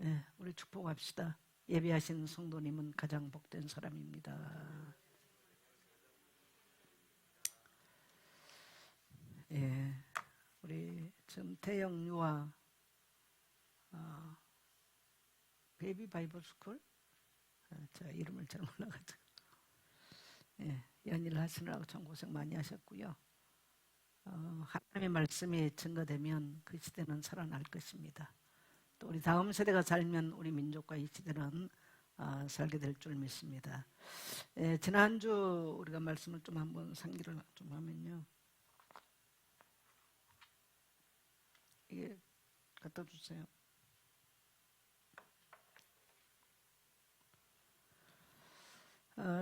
네, 우리 축복합시다. 예배하신 성도님은 가장 복된 사람입니다. 예, 우리 지금 태영 유아 베이비 바이블 스쿨, 제가 이름을 잘 몰라가지고, 예, 연일을 하시느라고 참 고생 많이 하셨고요. 하나님의 말씀이 증거되면 그 시대는 살아날 것입니다. 또 우리 다음 세대가 살면 우리 민족과 이 시대는 살게 될 줄 믿습니다. 예, 지난주 우리가 말씀을 좀 한번 상기를 좀 하면요. 이게 갖다 주세요.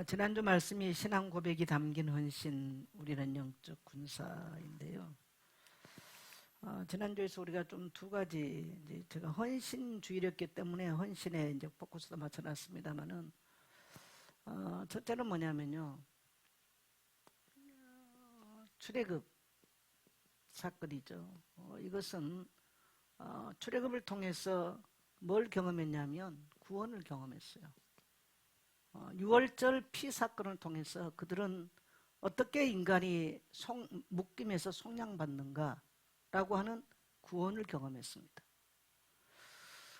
지난주 말씀이 신앙 고백이 담긴 헌신, 우리는 영적 군사인데요. 지난주에서 우리가 좀 두 가지, 이제 제가 헌신주의였기 때문에 헌신에 이제 포커스도 맞춰놨습니다만은, 첫째는 뭐냐면요. 출애굽 사건이죠. 이것은 출애굽을 통해서 뭘 경험했냐면 구원을 경험했어요. 6월절 피 사건을 통해서 그들은 어떻게 인간이 묶임에서 속량받는가 라고 하는 구원을 경험했습니다.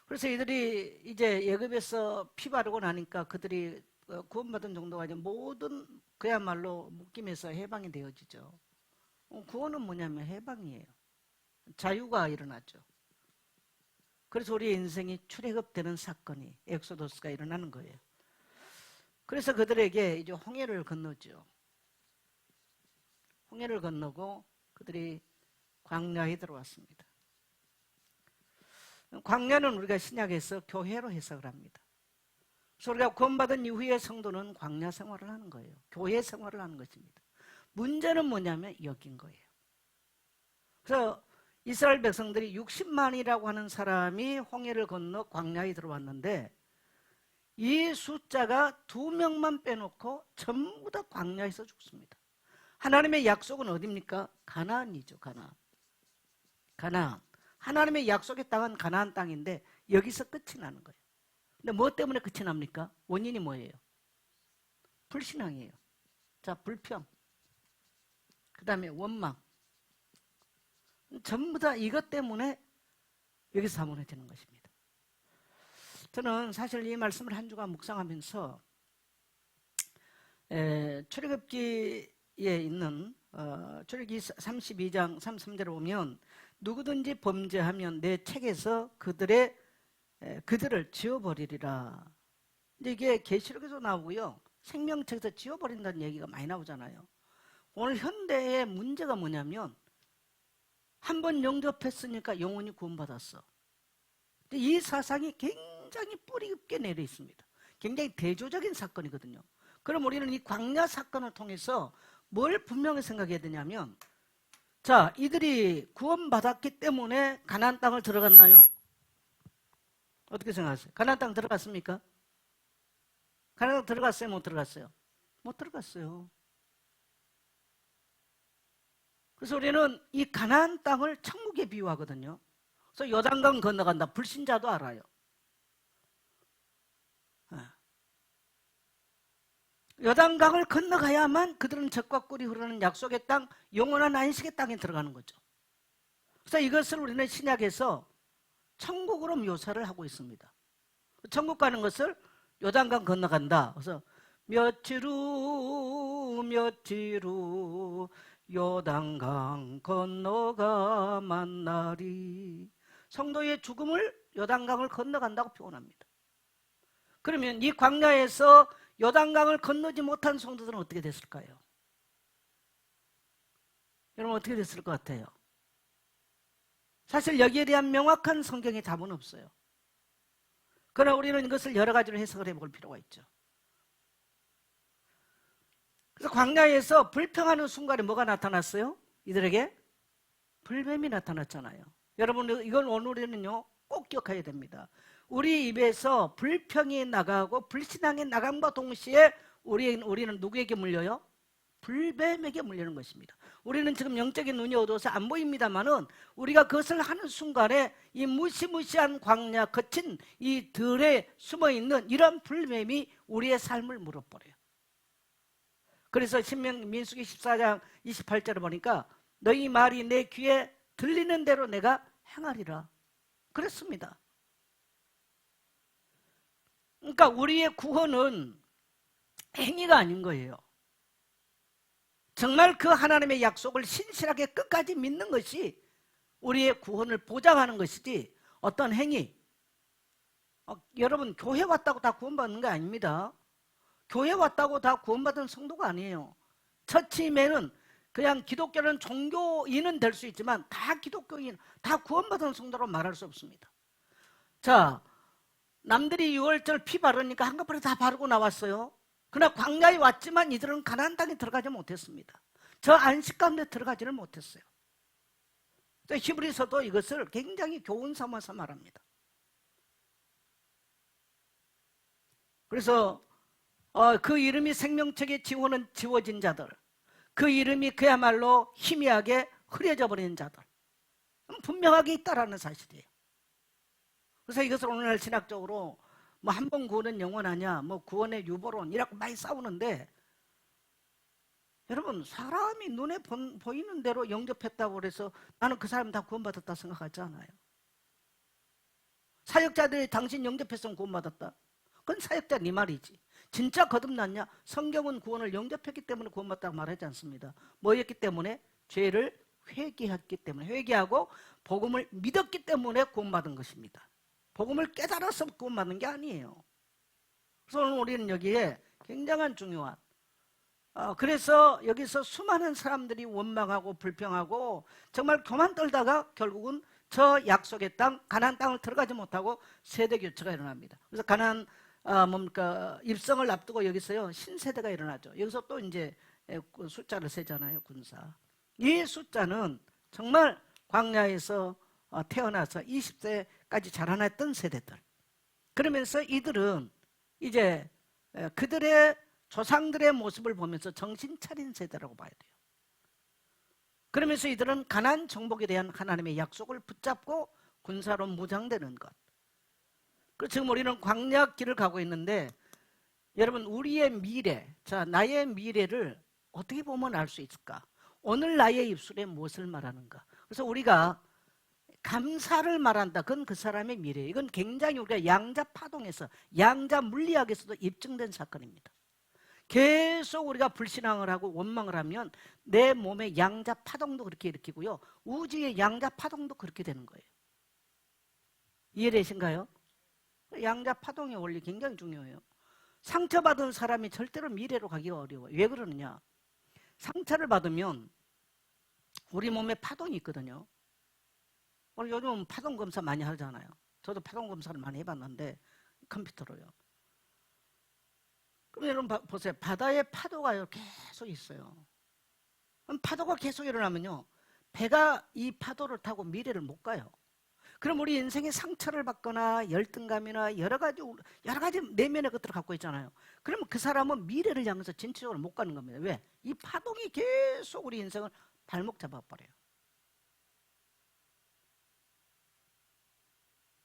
그래서 이들이 이제 예굽에서 피 바르고 나니까 그들이 구원받은 정도가 아니라 모든 그야말로 묶임에서 해방이 되어지죠. 구원은 뭐냐면 해방이에요. 자유가 일어나죠. 그래서 우리의 인생이 출애굽되는 사건이 엑소더스가 일어나는 거예요. 그래서 그들에게 이제 홍해를 건너죠. 홍해를 건너고 그들이 광야에 들어왔습니다. 광야는 우리가 신약에서 교회로 해석을 합니다. 그래서 우리가 구원받은 이후에 성도는 광야 생활을 하는 거예요. 교회 생활을 하는 것입니다. 문제는 뭐냐면 여긴 거예요. 그래서 이스라엘 백성들이 60만이라고 하는 사람이 홍해를 건너 광야에 들어왔는데 이 숫자가 2명만 빼놓고 전부 다 광야에서 죽습니다. 하나님의 약속은 어디입니까? 가나안이죠. 가나안. 하나님의 약속의 땅은 가나안 땅인데 여기서 끝이 나는 거예요. 근데 뭐 때문에 끝이 납니까? 원인이 뭐예요? 불신앙이에요. 자, 불평. 그 다음에 원망. 전부 다 이것 때문에 여기서 다 무너지는 것입니다. 저는 사실 이 말씀을 한 주간 묵상하면서 출애굽기에 있는 출애굽기 32장 33절을 보면 누구든지 범죄하면 내 책에서 그들을 지워버리리라. 이게 계시록에서 나오고요. 생명책에서 지워버린다는 얘기가 많이 나오잖아요. 오늘 현대의 문제가 뭐냐면 한 번 영접했으니까 영원히 구원받았어. 이 사상이 굉장히 뿌리 깊게 내려 있습니다. 굉장히 대조적인 사건이거든요. 그럼 우리는 이 광야 사건을 통해서 뭘 분명히 생각해야 되냐면, 자, 이들이 구원받았기 때문에 가나안 땅을 들어갔나요? 어떻게 생각하세요? 가나안 땅 들어갔습니까? 가나안 땅 들어갔어요? 못 들어갔어요? 못 들어갔어요. 그래서 우리는 이 가나안 땅을 천국에 비유하거든요. 그래서 요단강 건너간다. 불신자도 알아요. 요단강을 건너가야만 그들은 젖과 꿀이 흐르는 약속의 땅, 영원한 안식의 땅에 들어가는 거죠. 그래서 이것을 우리는 신약에서 천국으로 묘사를 하고 있습니다. 천국 가는 것을 요단강 건너간다. 그래서 며칠 후 요단강 건너가 만나리. 성도의 죽음을 요단강을 건너간다고 표현합니다. 그러면 이 광야에서 요단강을 건너지 못한 성도들은 어떻게 됐을까요? 여러분 어떻게 됐을 것 같아요? 사실 여기에 대한 명확한 성경의 답은 없어요. 그러나 우리는 이것을 여러 가지로 해석을 해볼 필요가 있죠. 그래서 광야에서 불평하는 순간에 뭐가 나타났어요? 이들에게 불뱀이 나타났잖아요. 여러분 이걸 오늘에는요 꼭 기억해야 됩니다. 우리 입에서 불평이 나가고 불신앙이 나감과 동시에 우리는 누구에게 물려요? 불뱀에게 물리는 것입니다. 우리는 지금 영적인 눈이 어두워서 안 보입니다만은 우리가 그것을 하는 순간에 이 무시무시한 광야 거친 이 들에 숨어있는 이런 불뱀이 우리의 삶을 물어버려요. 그래서 민수기 14장 28절을 보니까 너희 말이 내 귀에 들리는 대로 내가 행하리라 그랬습니다. 그러니까 우리의 구원은 행위가 아닌 거예요. 정말 그 하나님의 약속을 신실하게 끝까지 믿는 것이 우리의 구원을 보장하는 것이지 어떤 행위. 여러분 교회 왔다고 다 구원받는 게 아닙니다. 교회 왔다고 다 구원받은 성도가 아니에요. 처치맨은 그냥 기독교는 종교인은 될 수 있지만 다 기독교인, 다 구원받은 성도로 말할 수 없습니다. 자, 남들이 6월절 피 바르니까 한꺼번에 다 바르고 나왔어요. 그러나 광야에 왔지만 이들은 가나안 땅에 들어가지 못했습니다. 저 안식 가운데 들어가지를 못했어요. 히브리서도 이것을 굉장히 교훈 삼아서 말합니다. 그래서 그 이름이 생명책에 지워진 자들, 그 이름이 그야말로 희미하게 흐려져 버리는 자들, 분명하게 있다라는 사실이에요. 그래서 이것을 오늘날 신학적으로 뭐 한 번 구원은 영원하냐, 뭐 구원의 유보론 이라고 많이 싸우는데, 여러분 사람이 눈에 보이는 대로 영접했다고 그래서 나는 그 사람 다 구원받았다 생각하지 않아요. 사역자들이 당신 영접했으면 구원받았다. 그건 사역자 네 말이지. 진짜 거듭났냐? 성경은 구원을 영접했기 때문에 구원받았다고 말하지 않습니다. 뭐였기 때문에? 죄를 회개했기 때문에, 회개하고 복음을 믿었기 때문에 구원받은 것입니다. 복음을 깨달아서 구원받는 게 아니에요. 그래서 오늘 우리는 여기에 굉장한 중요한, 그래서 여기서 수많은 사람들이 원망하고 불평하고 정말 교만 떨다가 결국은 저 약속의 땅, 가나안 땅을 들어가지 못하고 세대 교체가 일어납니다. 그래서 가나안 입성을 앞두고 여기서요 신세대가 일어나죠. 여기서 또 이제 숫자를 세잖아요. 군사. 이 숫자는 정말 광야에서 태어나서 20세까지 자라났던 세대들. 그러면서 이들은 이제 그들의 조상들의 모습을 보면서 정신 차린 세대라고 봐야 돼요. 그러면서 이들은 가나안 정복에 대한 하나님의 약속을 붙잡고 군사로 무장되는 것. 지금 우리는 광야 길을 가고 있는데, 여러분 우리의 미래, 자 나의 미래를 어떻게 보면 알 수 있을까? 오늘 나의 입술에 무엇을 말하는가? 그래서 우리가 감사를 말한다. 그건 그 사람의 미래. 이건 굉장히 우리가 양자 파동에서, 양자 물리학에서도 입증된 사건입니다. 계속 우리가 불신앙을 하고 원망을 하면 내 몸의 양자 파동도 그렇게 일으키고요, 우주의 양자 파동도 그렇게 되는 거예요. 이해되신가요? 양자 파동의 원리 굉장히 중요해요. 상처받은 사람이 절대로 미래로 가기가 어려워요. 왜 그러느냐? 상처를 받으면 우리 몸에 파동이 있거든요. 요즘 파동 검사 많이 하잖아요. 저도 파동 검사를 많이 해봤는데 컴퓨터로요. 그럼 여러분 보세요. 바다에 파도가 계속 있어요. 그럼 파도가 계속 일어나면요, 배가 이 파도를 타고 미래를 못 가요. 그럼 우리 인생에 상처를 받거나 열등감이나 여러 가지 내면의 것들을 갖고 있잖아요. 그러면 그 사람은 미래를 향해서 진취적으로 못 가는 겁니다. 왜? 이 파동이 계속 우리 인생을 발목 잡아버려요.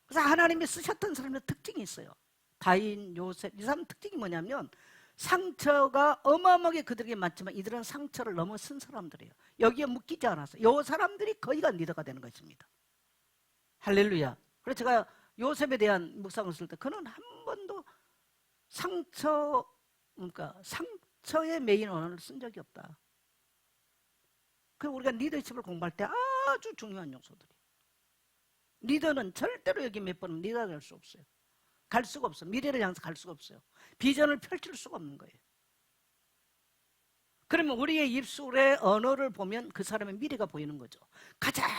그래서 하나님이 쓰셨던 사람의 특징이 있어요. 다인, 요셉, 이 사람 특징이 뭐냐면 상처가 어마어마하게 그들에게 많지만 이들은 상처를 넘어선 사람들이에요. 여기에 묶이지 않았어요. 이 사람들이 거의가 리더가 되는 것입니다. 할렐루야. 그래서 제가 요셉에 대한 묵상을 쓸 때 그는 한 번도 상처에 매인 언어를 쓴 적이 없다. 그 우리가 리더십을 공부할 때 아주 중요한 요소들이. 리더는 절대로 여기 몇 번은 리더가 될 수 없어요. 갈 수가 없어요. 미래를 향해서 갈 수가 없어요. 비전을 펼칠 수가 없는 거예요. 그러면 우리의 입술의 언어를 보면 그 사람의 미래가 보이는 거죠. 가장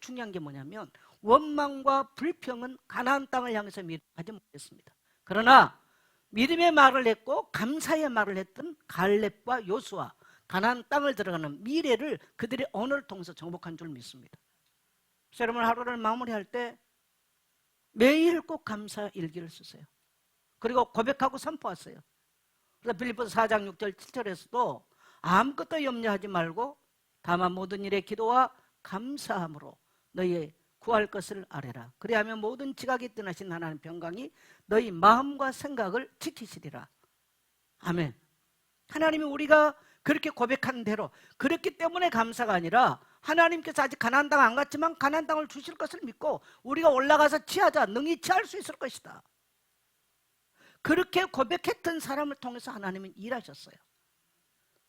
중요한 게 뭐냐면 원망과 불평은 가나안 땅을 향해서 미래하지 못했습니다. 그러나 믿음의 말을 했고 감사의 말을 했던 갈렙과 요수아, 가나안 땅을 들어가는 미래를 그들의 언어를 통해서 정복한 줄 믿습니다. 그래서 여러분 하루를 마무리할 때 매일 꼭 감사 일기를 쓰세요. 그리고 고백하고 선포하세요. 그래서 빌립보서 4장 6절 7절에서도 아무것도 염려하지 말고 다만 모든 일에 기도와 감사함으로 너희 구할 것을 아뢰라. 그리하면 모든 지각이 떠나신 하나님 평강이 너희 마음과 생각을 지키시리라. 아멘. 하나님이 우리가 그렇게 고백한 대로, 그렇기 때문에 감사가 아니라 하나님께서 아직 가나안 땅 안 갔지만 가나안 땅을 주실 것을 믿고 우리가 올라가서 취하자, 능히 취할 수 있을 것이다. 그렇게 고백했던 사람을 통해서 하나님은 일하셨어요.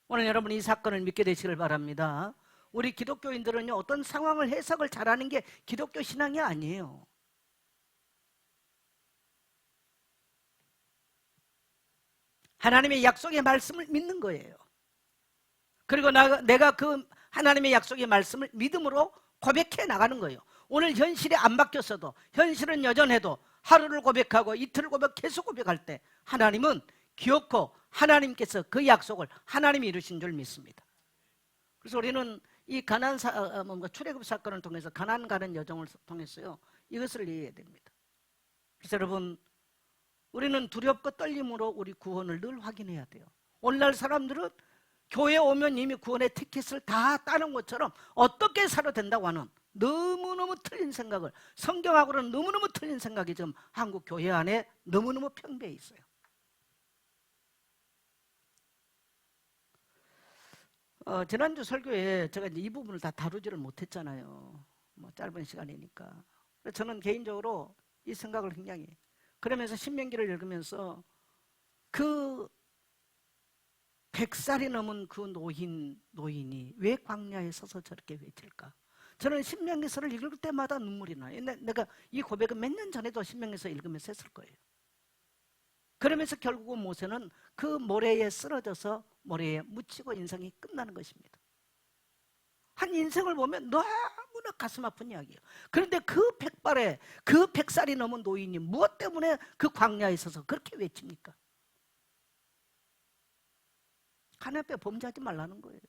오늘 여러분 이 사건을 믿게 되시길 바랍니다. 우리 기독교인들은요, 어떤 상황을 해석을 잘하는 게 기독교 신앙이 아니에요. 하나님의 약속의 말씀을 믿는 거예요. 그리고 내가 그 하나님의 약속의 말씀을 믿음으로 고백해 나가는 거예요. 오늘 현실이 안 바뀌었어도, 현실은 여전해도 하루를 고백하고 이틀을 계속 고백할 때 하나님은 기억고 하나님께서 그 약속을 하나님이 이루신 줄 믿습니다. 그래서 우리는 이 가나안 출애굽 사건을 통해서 가나안 가는 여정을 통해서요, 이것을 이해해야 됩니다. 그래서 여러분, 우리는 두렵고 떨림으로 우리 구원을 늘 확인해야 돼요. 오늘날 사람들은 교회 오면 이미 구원의 티켓을 다 따는 것처럼 어떻게 살아야 된다고 하는 너무너무 틀린 생각을, 성경하고는 너무너무 틀린 생각이 지금 한국 교회 안에 너무너무 평배해 있어요. 지난주 설교에 제가 이제 이 부분을 다 다루지를 못했잖아요. 짧은 시간이니까. 저는 개인적으로 이 생각을 굉장히, 그러면서 신명기를 읽으면서 그 100살이 넘은 그 노인이 왜 광야에 서서 저렇게 외칠까? 저는 신명기서를 읽을 때마다 눈물이 나요. 내가 이 고백은 몇 년 전에도 신명기서 읽으면서 했을 거예요. 그러면서 결국은 모세는 그 모래에 쓰러져서 모래에 묻히고 인생이 끝나는 것입니다. 한 인생을 보면 너무나 가슴 아픈 이야기예요. 그런데 그 100살이 넘은 노인이 무엇 때문에 그 광야에 서서 그렇게 외칩니까? 하나님 앞에 범죄하지 말라는 거예요.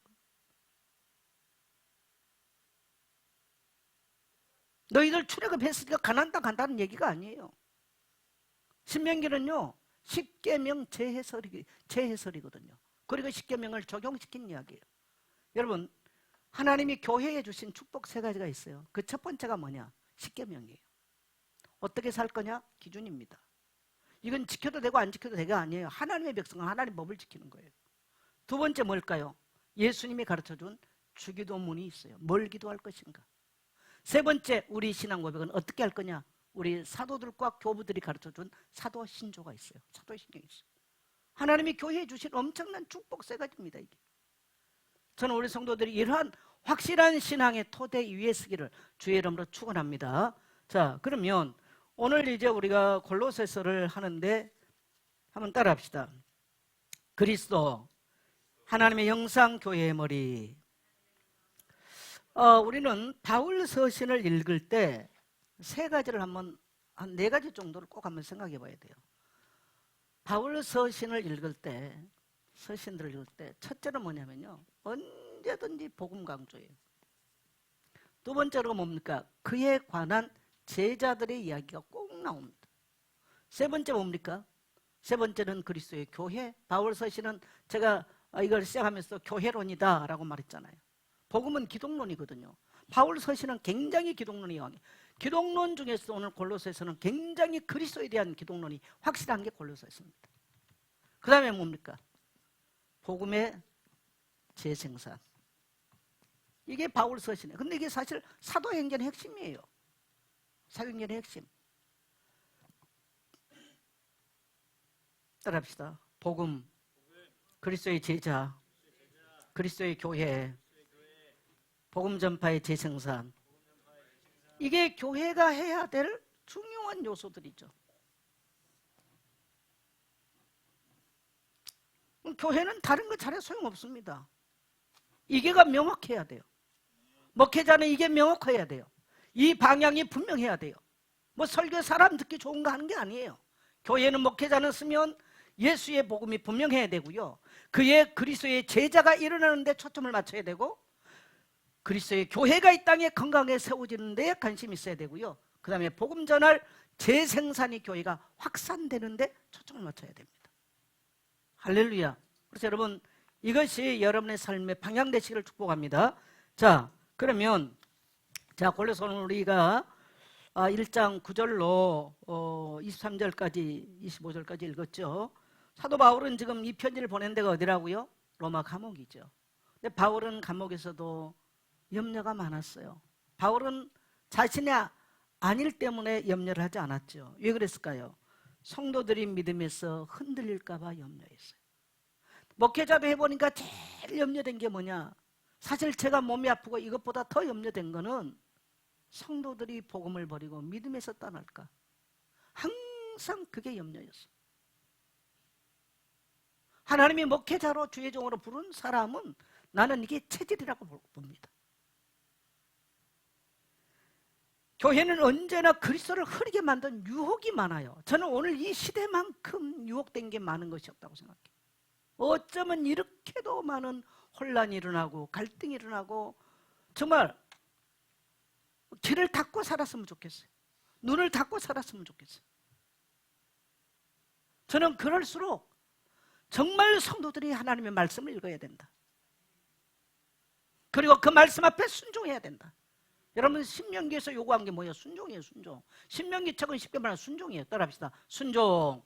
너희들 출애굽했으니까 가나안 땅 간다는 얘기가 아니에요. 신명기는요, 십계명 재해설이거든요. 그리고 십계명을 적용시킨 이야기예요. 여러분, 하나님이 교회에 주신 축복 3가지가 있어요. 그 첫 번째가 뭐냐? 십계명이에요. 어떻게 살 거냐? 기준입니다. 이건 지켜도 되고 안 지켜도 되가 아니에요. 하나님의 백성은 하나님 법을 지키는 거예요. 두 번째 뭘까요? 예수님이 가르쳐준 주기도문이 있어요. 뭘 기도할 것인가? 세 번째, 우리 신앙 고백은 어떻게 할 거냐? 우리 사도들과 교부들이 가르쳐준 사도신조가 있어요. 사도신경이 있어요. 하나님이 교회에 주신 엄청난 축복 3가지입니다. 이게. 저는 우리 성도들이 이러한 확실한 신앙의 토대 위에 서기를 주의 이름으로 축원합니다. 자, 그러면 오늘 이제 우리가 골로새서를 하는데 한번 따라합시다. 그리스도 하나님의 영상 교회의 머리. 우리는 바울 서신을 읽을 때 3가지를 한 4가지 정도를 꼭 한번 생각해 봐야 돼요. 바울 서신을 읽을 때, 서신들을 읽을 때 첫째는 뭐냐면요, 언제든지 복음 강조예요. 두 번째로 뭡니까? 그에 관한 제자들의 이야기가 꼭 나옵니다. 세 번째 뭡니까? 세 번째는 그리스도의 교회. 바울 서신은 제가 이걸 시작하면서 교회론이다 라고 말했잖아요. 복음은 기독론이거든요. 바울 서신은 굉장히 기독론이 강해요. 기독론 중에서 오늘 골로새서는 굉장히 그리스도에 대한 기독론이 확실한 게 골로새서입니다. 그 다음에 뭡니까? 복음의 재생산. 이게 바울 서신이에요. 근데 이게 사실 사도행전의 핵심이에요. 사도행전의 핵심. 따라합시다. 복음, 그리스도의 제자, 그리스도의 교회, 복음 전파의 재생산. 이게 교회가 해야 될 중요한 요소들이죠. 교회는 다른 거 잘해 소용없습니다. 이게가 명확해야 돼요. 목회자는 이게 명확해야 돼요. 이 방향이 분명해야 돼요. 뭐 설교 사람 듣기 좋은 거 하는 게 아니에요. 교회는 목회자는 쓰면 예수의 복음이 분명해야 되고요. 그의 그리스도의 제자가 일어나는 데 초점을 맞춰야 되고, 그리스도의 교회가 이 땅에 건강하게 세워지는 데 관심이 있어야 되고요. 그 다음에 복음 전할 재생산이 교회가 확산되는 데 초점을 맞춰야 됩니다. 할렐루야. 그래서 여러분, 이것이 여러분의 삶의 방향 되시기를 축복합니다. 자, 그러면 자, 골로새서는 우리가 1장 9절로 23절까지 25절까지 읽었죠. 사도 바울은 지금 이 편지를 보낸 데가 어디라고요? 로마 감옥이죠. 근데 바울은 감옥에서도 염려가 많았어요. 바울은 자신의 안일 때문에 염려를 하지 않았죠. 왜 그랬을까요? 성도들이 믿음에서 흔들릴까 봐 염려했어요. 목회자도 해보니까 제일 염려된 게 뭐냐? 사실 제가 몸이 아프고 이것보다 더 염려된 거는 성도들이 복음을 버리고 믿음에서 떠날까? 항상 그게 염려였어요. 하나님이 목회자로 주의 종으로 부른 사람은 나는 이게 체질이라고 봅니다. 교회는 언제나 그리스도를 흐리게 만든 유혹이 많아요. 저는 오늘 이 시대만큼 유혹된 게 많은 것이 없다고 생각해요. 어쩌면 이렇게도 많은 혼란이 일어나고 갈등이 일어나고 정말 귀를 닫고 살았으면 좋겠어요. 눈을 닫고 살았으면 좋겠어요. 저는 그럴수록 정말 성도들이 하나님의 말씀을 읽어야 된다. 그리고 그 말씀 앞에 순종해야 된다. 여러분 신명기에서 요구한 게 뭐예요? 순종이에요. 순종. 신명기 책은 쉽게 말하면 순종이에요. 따라합시다. 순종.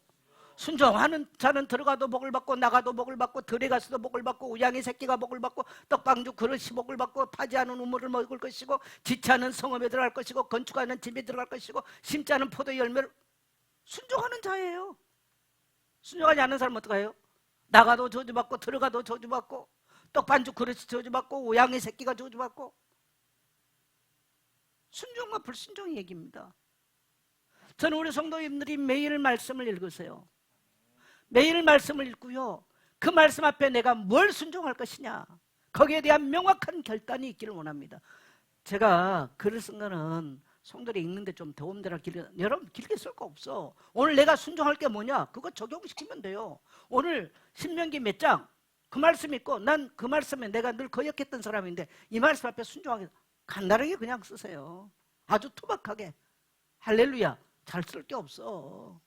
순종하는 자는 들어가도 복을 받고 나가도 복을 받고 들에 가서도 복을 받고 우양의 새끼가 복을 받고 떡방주 그릇이 복을 받고 파지 않은 우물을 먹을 것이고 지치 않은 성읍에 들어갈 것이고 건축하는 집에 들어갈 것이고 심지 않은 포도 열매를 순종하는 자예요. 순종하지 않는 사람은 어떡해요? 나가도 저주받고 들어가도 저주받고 떡반죽 그릇이 저주받고 우양의 새끼가 저주받고. 순종과 불순종의 얘기입니다. 저는 우리 성도님들이 매일 말씀을 읽으세요. 매일 말씀을 읽고요, 그 말씀 앞에 내가 뭘 순종할 것이냐, 거기에 대한 명확한 결단이 있기를 원합니다. 제가 글을 쓴 거는 성도들이 읽는데 좀 도움되라. 여러분 길게 쓸 거 없어. 오늘 내가 순종할 게 뭐냐, 그거 적용시키면 돼요. 오늘 신명기 몇 장 그 말씀 있고 난 그 말씀에 내가 늘 거역했던 사람인데 이 말씀 앞에 순종하게 간단하게 그냥 쓰세요. 아주 투박하게. 할렐루야. 잘 쓸 게 없어.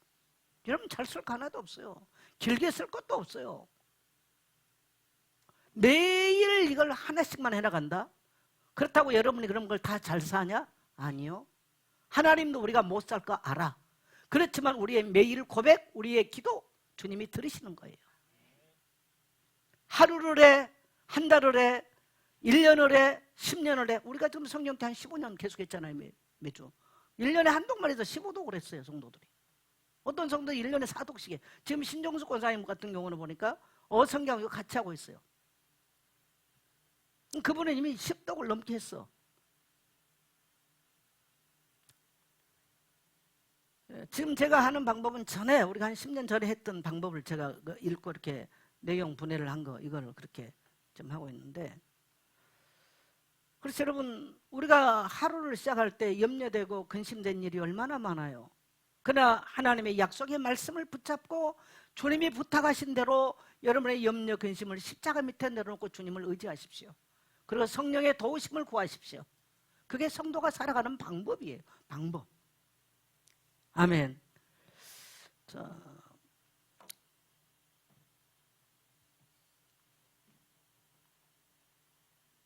여러분 잘 쓸 거 하나도 없어요. 길게 쓸 것도 없어요. 매일 이걸 하나씩만 해나간다? 그렇다고 여러분이 그런 걸 다 잘 사냐? 아니요. 하나님도 우리가 못 살 거 알아. 그렇지만 우리의 매일 고백, 우리의 기도 주님이 들으시는 거예요. 하루를 해, 한 달을 해, 1년을 해, 10년을 해. 우리가 지금 성령태 한 15년 계속했잖아요. 매주 1년에 한 독만 해서 15독을 했어요. 성도들이. 어떤 성도들이 1년에 4독씩 해. 지금 신종숙 권사님 같은 경우는 보니까 성경 이거 같이 하고 있어요. 그분은 이미 10독을 넘게 했어. 지금 제가 하는 방법은 전에 우리가 한 10년 전에 했던 방법을 제가 읽고 이렇게 내용 분해를 한 거, 이걸 그렇게 좀 하고 있는데, 그래서 여러분 우리가 하루를 시작할 때 염려되고 근심된 일이 얼마나 많아요. 그러나 하나님의 약속의 말씀을 붙잡고 주님이 부탁하신 대로 여러분의 염려 근심을 십자가 밑에 내려놓고 주님을 의지하십시오. 그리고 성령의 도우심을 구하십시오. 그게 성도가 살아가는 방법이에요. 방법. 아멘. 자,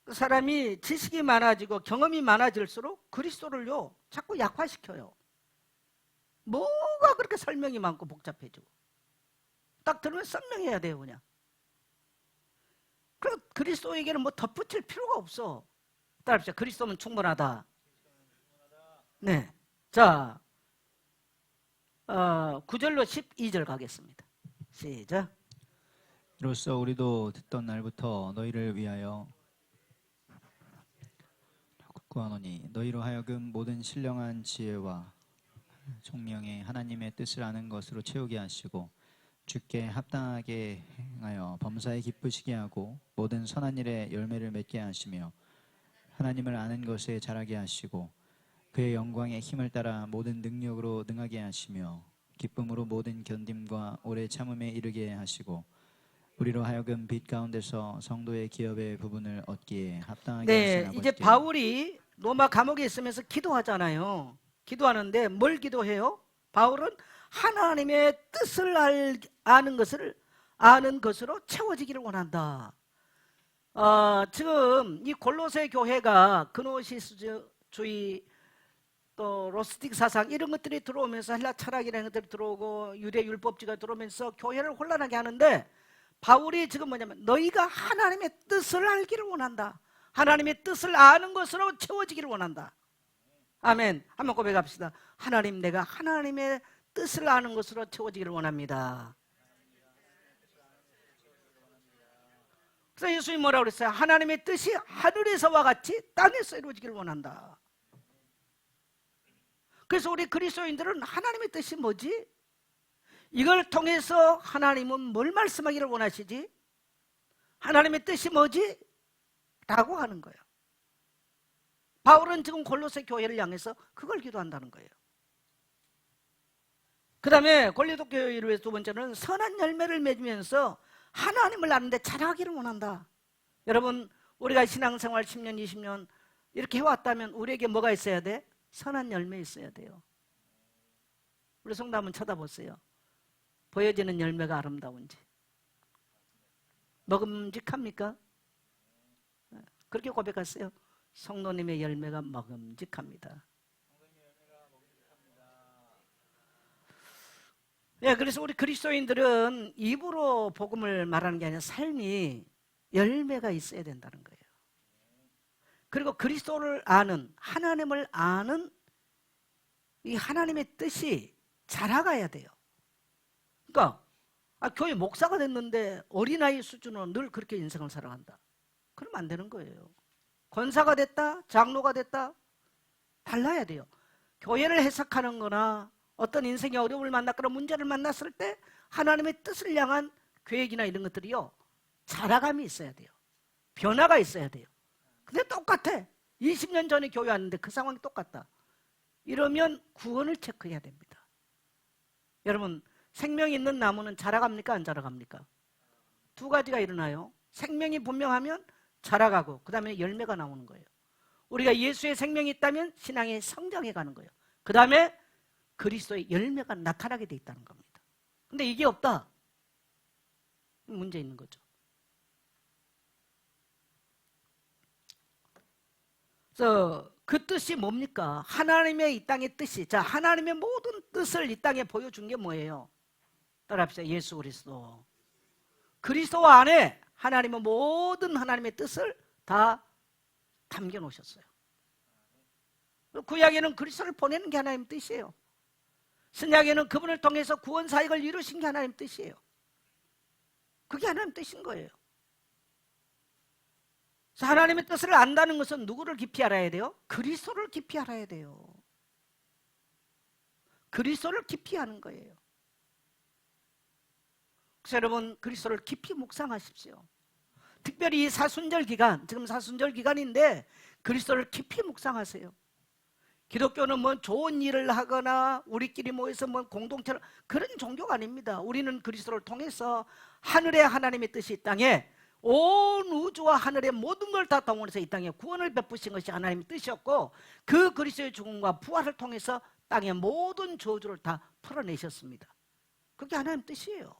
그 사람이 지식이 많아지고 경험이 많아질수록 그리스도를요 자꾸 약화시켜요. 뭐가 그렇게 설명이 많고 복잡해지고 딱 들으면 설명해야 돼요. 그냥. 그리고 그리스도에게는 뭐 덧붙일 필요가 없어. 따라합시다. 그리스도면 충분하다. 네. 자, 9절로 12절 가겠습니다. 시작. 이로써 우리도 듣던 날부터 너희를 위하여 구하노니 너희로 하여금 모든 신령한 지혜와 총명의 하나님의 뜻을 아는 것으로 채우게 하시고 주께 합당하게 행하여 범사에 기쁘시게 하고 모든 선한 일에 열매를 맺게 하시며 하나님을 아는 것에 자라게 하시고 그의 영광의 힘을 따라 모든 능력으로 능하게 하시며 기쁨으로 모든 견딤과 오래 참음에 이르게 하시고 우리로 하여금 빛 가운데서 성도의 기업의 부분을 얻기에 합당하게 하신 아버지께. 이제 바울이 로마 감옥에 있으면서 기도하잖아요. 기도하는데 뭘 기도해요? 바울은 하나님의 뜻을 아는 것으로 채워지기를 원한다. 지금 이 골로새 교회가 그노시스주의 또 로스틱 사상 이런 것들이 들어오면서 헬라 철학이라는 것들이 들어오고 유대 율법주의가 들어오면서 교회를 혼란하게 하는데, 바울이 지금 뭐냐면 너희가 하나님의 뜻을 알기를 원한다. 하나님의 뜻을 아는 것으로 채워지기를 원한다. 아멘. 한번 고백합시다. 하나님, 내가 하나님의 뜻을 아는 것으로 채워지기를 원합니다. 그래서 예수님이 뭐라고 그랬어요? 하나님의 뜻이 하늘에서와 같이 땅에서 이루어지기를 원한다. 그래서 우리 그리스도인들은 하나님의 뜻이 뭐지? 이걸 통해서 하나님은 뭘 말씀하기를 원하시지? 하나님의 뜻이 뭐지? 라고 하는 거예요. 바울은 지금 골로새 교회를 향해서 그걸 기도한다는 거예요. 그 다음에 골로새 교회를 위해서 두 번째는 선한 열매를 맺으면서 하나님을 아는데 자라기를 원한다. 여러분, 우리가 신앙생활 10년, 20년 이렇게 해왔다면 우리에게 뭐가 있어야 돼? 선한 열매 있어야 돼요. 우리 성도 한번 쳐다보세요. 보여지는 열매가 아름다운지, 먹음직합니까? 그렇게 고백하세요. 성도님의 열매가 먹음직합니다. 예, 그래서 우리 그리스도인들은 입으로 복음을 말하는 게 아니라 삶이 열매가 있어야 된다는 거예요. 그리고 그리스도를 아는, 하나님을 아는 이 하나님의 뜻이 자라가야 돼요. 그러니까 교회 목사가 됐는데 어린아이 수준으로 늘 그렇게 인생을 살아간다. 그러면 안 되는 거예요. 권사가 됐다, 장로가 됐다, 달라야 돼요. 교회를 해석하는 거나 어떤 인생의 어려움을 만났거나 문제를 만났을 때 하나님의 뜻을 향한 계획이나 이런 것들이요, 자라감이 있어야 돼요. 변화가 있어야 돼요. 근데 똑같아. 20년 전에 교회 왔는데 그 상황이 똑같다. 이러면 구원을 체크해야 됩니다. 여러분, 생명이 있는 나무는 자라갑니까? 안 자라갑니까? 두 가지가 일어나요. 생명이 분명하면 자라가고 그 다음에 열매가 나오는 거예요. 우리가 예수의 생명이 있다면 신앙이 성장해 가는 거예요. 그 다음에 그리스도의 열매가 나타나게 돼 있다는 겁니다. 근데 이게 없다. 문제 있는 거죠. 그래서 그 뜻이 뭡니까? 하나님의 이 땅의 뜻이, 자, 하나님의 모든 뜻을 이 땅에 보여준 게 뭐예요? 따라합시다. 예수 그리스도. 그리스도 안에 하나님은 모든 하나님의 뜻을 다 담겨 놓으셨어요. 구약에는 그리스도를 보내는 게 하나님의 뜻이에요. 신약에는 그분을 통해서 구원 사역을 이루신 게 하나님의 뜻이에요. 그게 하나님의 뜻인 거예요. 하나님의 뜻을 안다는 것은 누구를 깊이 알아야 돼요? 그리스도를 깊이 알아야 돼요. 그리스도를 깊이 아는 거예요. 그래서 여러분, 그리스도를 깊이 묵상하십시오. 특별히 이 사순절 기간, 지금 사순절 기간인데 그리스도를 깊이 묵상하세요. 기독교는 뭐 좋은 일을 하거나 우리끼리 모여서 뭐 공동체를, 그런 종교가 아닙니다. 우리는 그리스도를 통해서 하늘의 하나님의 뜻이 이 땅에, 온 우주와 하늘의 모든 걸 다 동원해서 이 땅에 구원을 베푸신 것이 하나님의 뜻이었고, 그 그리스도의 죽음과 부활을 통해서 땅의 모든 저주를 다 풀어내셨습니다. 그게 하나님의 뜻이에요.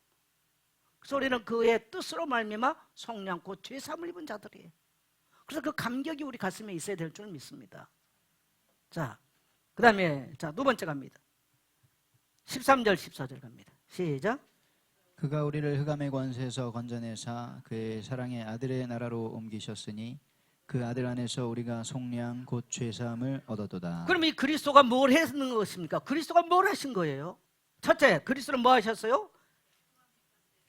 그래서 우리는 그의 뜻으로 말미암아 속량 곧 죄 사함을 입은 자들이에요. 그래서 그 감격이 우리 가슴에 있어야 될 줄 믿습니다. 자, 그 다음에 자, 두 번째 갑니다. 13절 14절 갑니다. 시작. 그가 우리를 흑암의 권세에서 건져내사 그의 사랑의 아들의 나라로 옮기셨으니 그 아들 안에서 우리가 속량 곧 죄사함을 얻어도다. 그럼 이 그리스도가 뭘 했는 것입니까? 그리스도가 뭘 하신 거예요? 첫째, 그리스도는 뭐 하셨어요?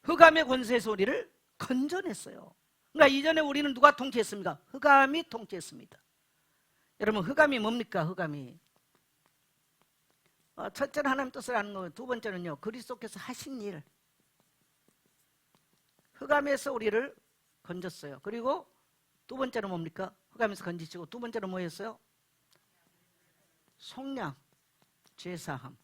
흑암의 권세에서 우리를 건져냈어요. 그러니까 이전에 우리는 누가 통치했습니까? 흑암이 통치했습니다. 여러분, 흑암이 뭡니까? 흑암이 첫째는 하나님 뜻을 아는 거고, 두 번째는요, 그리스도께서 하신 일, 흑암에서 우리를 건졌어요. 그리고 두 번째는 뭡니까? 흑암에서 건지시고, 두 번째는 뭐였어요? 속량, 죄사함.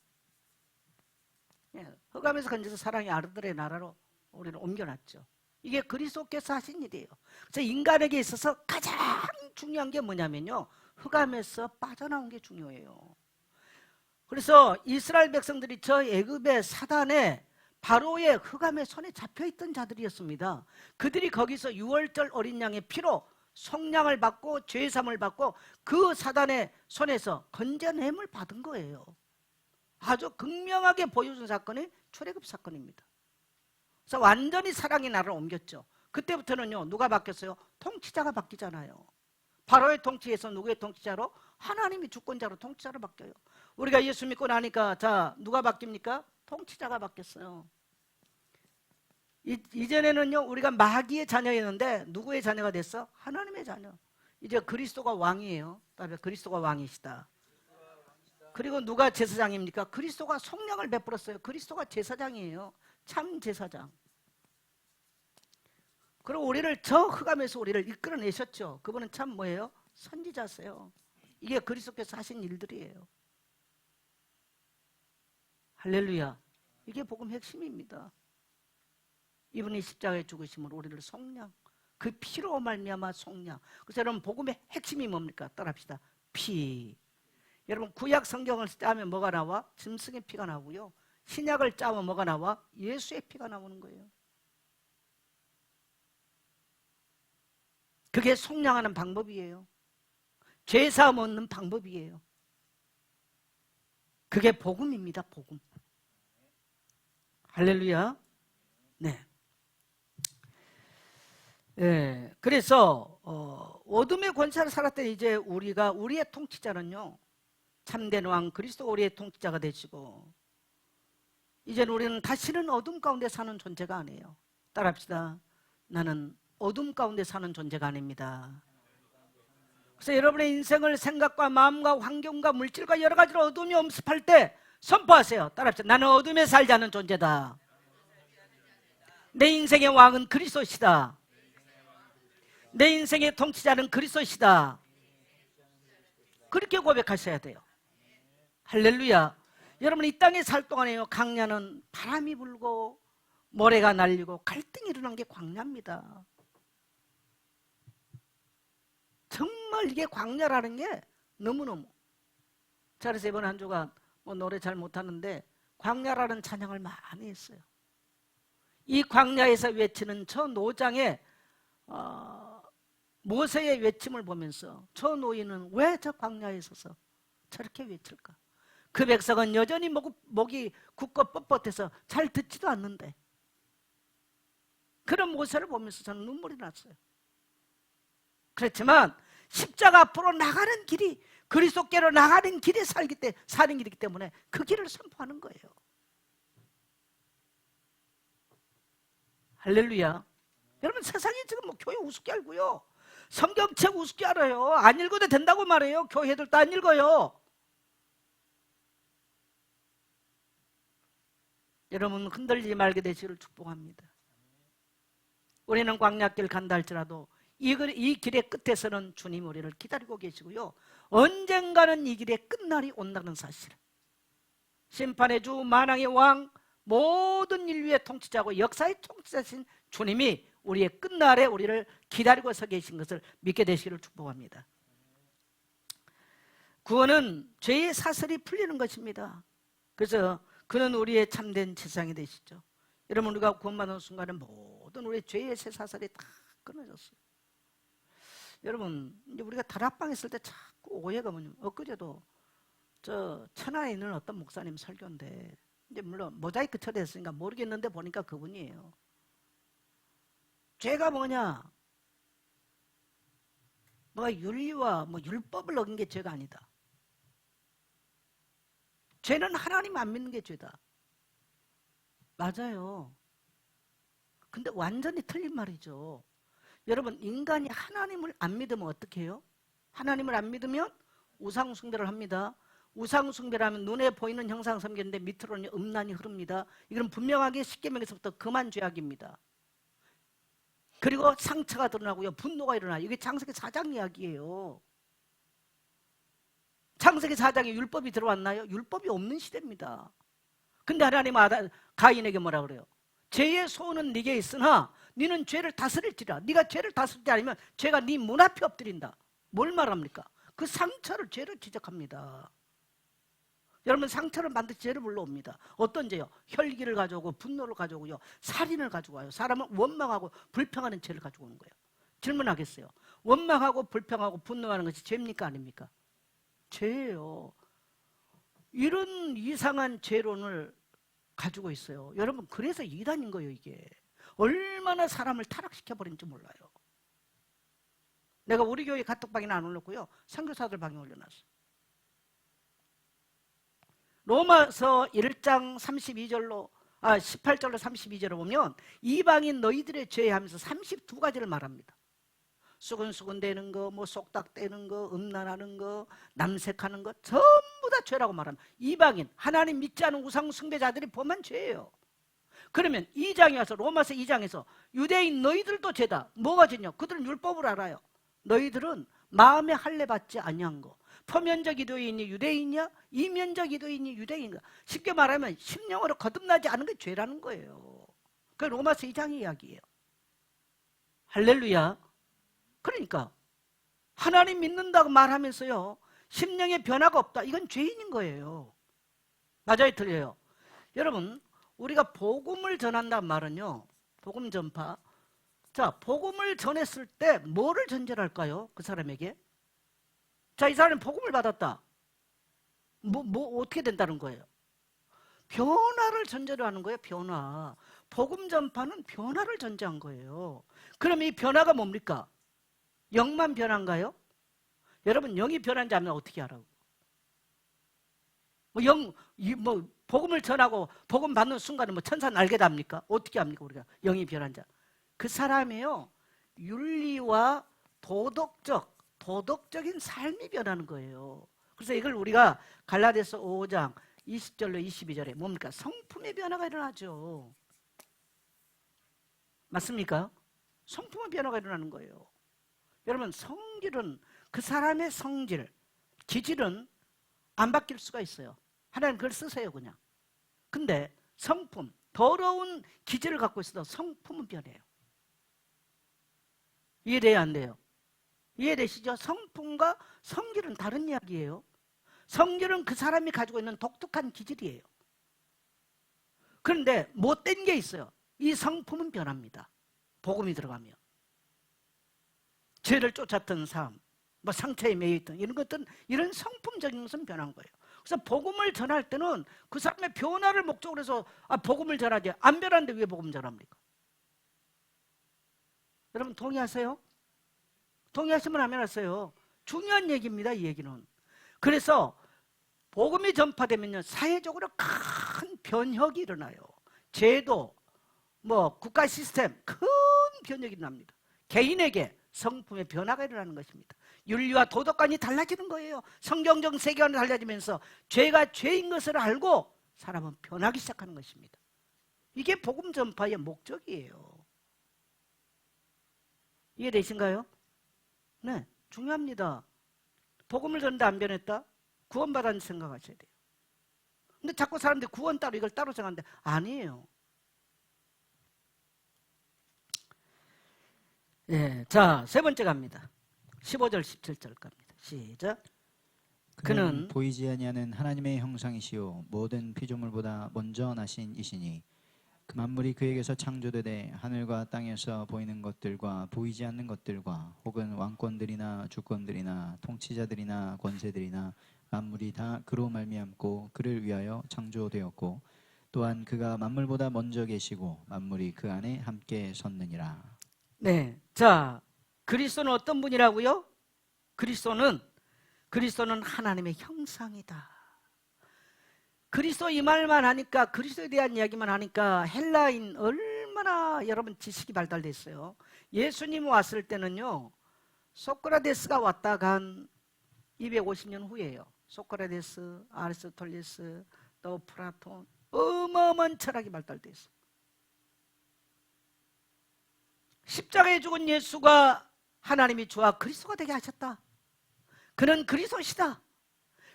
흑암에서 건져서 사랑의 아들의 나라로 우리를 옮겨놨죠. 이게 그리스도께서 하신 일이에요. 그래서 인간에게 있어서 가장 중요한 게 뭐냐면요, 흑암에서 빠져나온 게 중요해요. 그래서 이스라엘 백성들이 저 애굽의 사단에 바로의 흑암의 손에 잡혀있던 자들이었습니다. 그들이 거기서 유월절 어린 양의 피로 속량을 받고 죄사함을 받고 그 사단의 손에서 건져냄을 받은 거예요. 아주 극명하게 보여준 사건이 출애굽 사건입니다. 그래서 완전히 사랑의 나라를 옮겼죠. 그때부터는요, 누가 바뀌었어요? 통치자가 바뀌잖아요. 바로의 통치에서 누구의 통치자로? 하나님이 주권자로 통치자로 바뀌어요. 우리가 예수 믿고 나니까 자, 누가 바뀝니까? 통치자가 바뀌었어요. 이전에는요, 우리가 마귀의 자녀였는데 누구의 자녀가 됐어? 하나님의 자녀. 이제 그리스도가 왕이에요. 따라서 그리스도가 왕이시다. 그리고 누가 제사장입니까? 그리스도가 속량을 베풀었어요. 그리스도가 제사장이에요. 참 제사장. 그리고 우리를 저 흑암에서 우리를 이끌어내셨죠. 그분은 참 뭐예요? 선지자세요. 이게 그리스도께서 하신 일들이에요. 할렐루야. 이게 복음 핵심입니다. 이분이 십자가에 죽으심으로 우리를 속량, 그 피로 말미암아 속량. 그래서 여러분 복음의 핵심이 뭡니까? 따라합시다. 피. 여러분 구약 성경을 짜면 뭐가 나와? 짐승의 피가 나오고요. 신약을 짜면 뭐가 나와? 예수의 피가 나오는 거예요. 그게 속량하는 방법이에요. 죄사함 얻는 방법이에요. 그게 복음입니다. 복음. 할렐루야. 네. 네. 그래서 어둠의 권세를 살았던 이제 우리의 통치자는요, 참된 왕 그리스도가 우리의 통치자가 되시고, 이제는 우리는 다시는 어둠 가운데 사는 존재가 아니에요. 따라합시다. 나는 어둠 가운데 사는 존재가 아닙니다. 그래서 여러분의 인생을 생각과 마음과 환경과 물질과 여러 가지로 어둠이 엄습할 때 선포하세요. 따라합시다. 나는 어둠에 살지 않는 존재다. 내 인생의 왕은 그리스도시다. 내 인생의 통치자는 그리스도시다. 그렇게 고백하셔야 돼요. 할렐루야. 여러분 이 땅에 살 동안에요, 광야는 바람이 불고 모래가 날리고 갈등이 일어난 게 광야입니다. 정말 이게 광야라는 게 너무너무. 그래서 이번 한 주간 뭐 노래 잘 못하는데 광야라는 찬양을 많이 했어요. 이 광야에서 외치는 저 노장의 모세의 외침을 보면서 저 노인은 왜 저 광야에 서서 저렇게 외칠까? 그 백성은 여전히 목이 굳고 뻣뻣해서 잘 듣지도 않는데, 그런 모세를 보면서 저는 눈물이 났어요. 그렇지만 십자가 앞으로 나가는 길이, 그리스도께로 나가는 길에 사는 길이기 때문에 그 길을 선포하는 거예요. 할렐루야. 여러분 세상이 지금 뭐 교회 우습게 알고요, 성경책 우습게 알아요. 안 읽어도 된다고 말해요. 교회들도 안 읽어요. 여러분 흔들리지 말게 되시기를 축복합니다. 우리는 광야길 간다 할지라도 이 길의 끝에서는 주님 우리를 기다리고 계시고요, 언젠가는 이 길의 끝날이 온다는 사실, 심판의 주 만왕의 왕 모든 인류의 통치자고 역사의 통치자신 주님이 우리의 끝날에 우리를 기다리고 서 계신 것을 믿게 되시기를 축복합니다. 구원은 죄의 사슬이 풀리는 것입니다. 그래서 그는 우리의 참된 제사장이 되시죠. 여러분 우리가 구원받는 순간에 모든 우리의 죄의 새 사슬이 다 끊어졌어요. 여러분 이제 우리가 다락방에 있을 때 자꾸 오해가 뭐냐면, 엊그제도 저 천안에 있는 어떤 목사님 설교인데, 이제 물론 모자이크 처리했으니까 모르겠는데 보니까 그분이에요. 죄가 뭐냐? 뭐가 윤리와 뭐 율법을 어긴 게 죄가 아니다. 죄는 하나님 안 믿는 게 죄다. 맞아요. 근데 완전히 틀린 말이죠. 여러분 인간이 하나님을 안 믿으면 어떻게 해요? 하나님을 안 믿으면 우상 숭배를 합니다. 우상 숭배를 하면 눈에 보이는 형상 섬기는데 밑으로는 음란이 흐릅니다. 이건 분명하게 십계명에서부터 금한 죄악입니다. 그리고 상처가 드러나고요, 분노가 일어나요. 이게 창세기 4장 이야기예요. 창세기 4장에 율법이 들어왔나요? 율법이 없는 시대입니다. 근데 하나님은 가인에게 뭐라 그래요? 죄의 소원은 네게 있으나 너는 죄를 다스릴지라. 네가 죄를 다스리지 않으면 죄가 네 문 앞에 엎드린다. 뭘 말합니까? 그 상처를, 죄를 지적합니다. 여러분 상처는 반드시 죄를 불러옵니다. 어떤 죄요? 혈기를 가져오고 분노를 가져오고요. 살인을 가지고 와요. 사람은 원망하고 불평하는 죄를 가지고 오는 거예요. 질문하겠어요. 원망하고 불평하고 분노하는 것이 죄입니까 아닙니까? 죄예요. 이런 이상한 죄론을 가지고 있어요. 여러분 그래서 이단인 거예요 이게. 얼마나 사람을 타락시켜버린지 몰라요. 내가 우리 교회 카톡방에는 안 올렸고요. 선교사들 방에 올려놨어요. 로마서 1장 32절로 18절로 32절을 보면 이방인 너희들의 죄 하면서 32가지를 말합니다. 수근수근 대는 거, 뭐 쏙닥 대는 거, 음란하는 거, 남색하는 거 전부 다 죄라고 말합니다. 이방인, 하나님 믿지 않은 우상 숭배자들이 범한 죄예요. 그러면 2장에 와서 로마서 2장에서 유대인 너희들도 죄다. 뭐가 죄냐? 그들은 율법을 알아요. 너희들은 마음에 할례 받지 아니한 거. 표면적 기도인이 유대인이야? 이면적 기도인이 유대인이야? 쉽게 말하면 심령으로 거듭나지 않은 게 죄라는 거예요. 그 로마서 2장의 이야기예요. 할렐루야. 그러니까 하나님 믿는다고 말하면서요 심령에 변화가 없다. 이건 죄인인 거예요. 맞아요 틀려요? 여러분 우리가 복음을 전한다는 말은요 복음 전파. 자 복음을 전했을 때 뭐를 전제할까요? 그 사람에게. 자 이 사람이 복음을 받았다. 뭐 어떻게 된다는 거예요? 변화를 전제로 하는 거예요. 변화. 복음 전파는 변화를 전제한 거예요. 그럼 이 변화가 뭡니까? 영만 변한가요? 여러분 영이 변한지 알면 어떻게 알아요? 복음을 전하고 복음 받는 순간에 천사 날개 답니까? 어떻게 합니까 우리가 영이 변한 자? 그 사람이요 윤리와 도덕적인 삶이 변하는 거예요. 그래서 이걸 우리가 갈라디아서 5장 20절로 22절에 뭡니까? 성품의 변화가 일어나죠. 맞습니까? 성품의 변화가 일어나는 거예요. 여러분 성질은 그 사람의 성질, 기질은 안 바뀔 수가 있어요. 하나님 그걸 쓰세요 그냥. 근데 성품, 더러운 기질을 갖고 있어도 성품은 변해요. 이해돼요 안 돼요? 이해되시죠? 성품과 성질은 다른 이야기예요. 성질은 그 사람이 가지고 있는 독특한 기질이에요. 그런데 못된 게 있어요. 이 성품은 변합니다. 복음이 들어가면. 죄를 쫓았던 삶, 뭐 상처에 매여있던 이런 것들은 이런 성품적인 것은 변한 거예요. 그래서 복음을 전할 때는 그 사람의 변화를 목적으로 해서 복음을 전하지 안 변하는데 왜 복음 전합니까? 여러분 동의하세요? 동의하시면 하면 하세요. 중요한 얘기입니다. 이 얘기는. 그래서 복음이 전파되면요 사회적으로 큰 변혁이 일어나요. 제도, 뭐 국가 시스템 큰 변혁이 일어납니다. 개인에게 성품의 변화가 일어나는 것입니다. 윤리와 도덕관이 달라지는 거예요. 성경적 세계관이 달라지면서 죄가 죄인 것을 알고 사람은 변하기 시작하는 것입니다. 이게 복음 전파의 목적이에요. 이해되신가요? 네, 중요합니다. 복음을 전하는데 안 변했다? 구원받았는 생각하셔야 돼요. 근데 자꾸 사람들이 구원 따로 이걸 따로 생각하는데 아니에요. 예, 자, 세 번째 갑니다. 15절, 17절 갑니다. 시작. 그는 보이지 아니하는 하나님의 형상이시요 모든 피조물보다 먼저 나신 이시니 그 만물이 그에게서 창조되되 하늘과 땅에서 보이는 것들과 보이지 않는 것들과 혹은 왕권들이나 주권들이나 통치자들이나 권세들이나 만물이 다 그로 말미암고 그를 위하여 창조되었고 또한 그가 만물보다 먼저 계시고 만물이 그 안에 함께 섰느니라. 네, 자, 그리스도는 어떤 분이라고요? 그리스도는 하나님의 형상이다. 그리스도 이 말만 하니까 그리스도에 대한 이야기만 하니까 헬라인 얼마나 여러분 지식이 발달돼 있어요. 예수님 왔을 때는요 소크라테스가 왔다 간 250년 후예요. 소크라테스, 아리스토텔레스, 또 플라톤 어마어마한 철학이 발달돼 있어요. 십자가에 죽은 예수가 하나님이 주와 그리스도가 되게 하셨다. 그는 그리스도시다.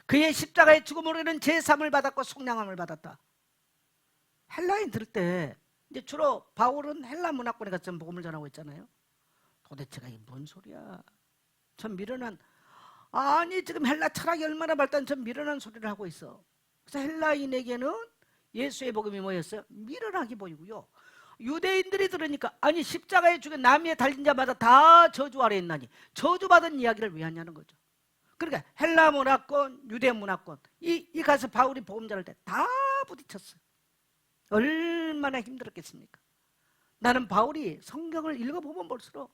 그의 십자가의 죽음으로 인한 제3을 받았고 속량함을 받았다. 헬라인 들을 때 이제 주로 바울은 헬라 문화권에 가서 복음을 전하고 있잖아요. 도대체가 이게 뭔 소리야? 전 미련한 아니 지금 헬라 철학이 얼마나 발달한 전 미련한 소리를 하고 있어. 그래서 헬라인에게는 예수의 복음이 뭐였어요? 미련하게 보이고요. 유대인들이 들으니까 아니 십자가에 죽은 나무에 달린 자마다 다 저주 아래 있나니 저주받은 이야기를 왜 하냐는 거죠. 그러니까 헬라 문화권, 유대 문화권 이 가서 바울이 복음 전할 때 다 부딪혔어요. 얼마나 힘들었겠습니까? 나는 바울이 성경을 읽어보면 볼수록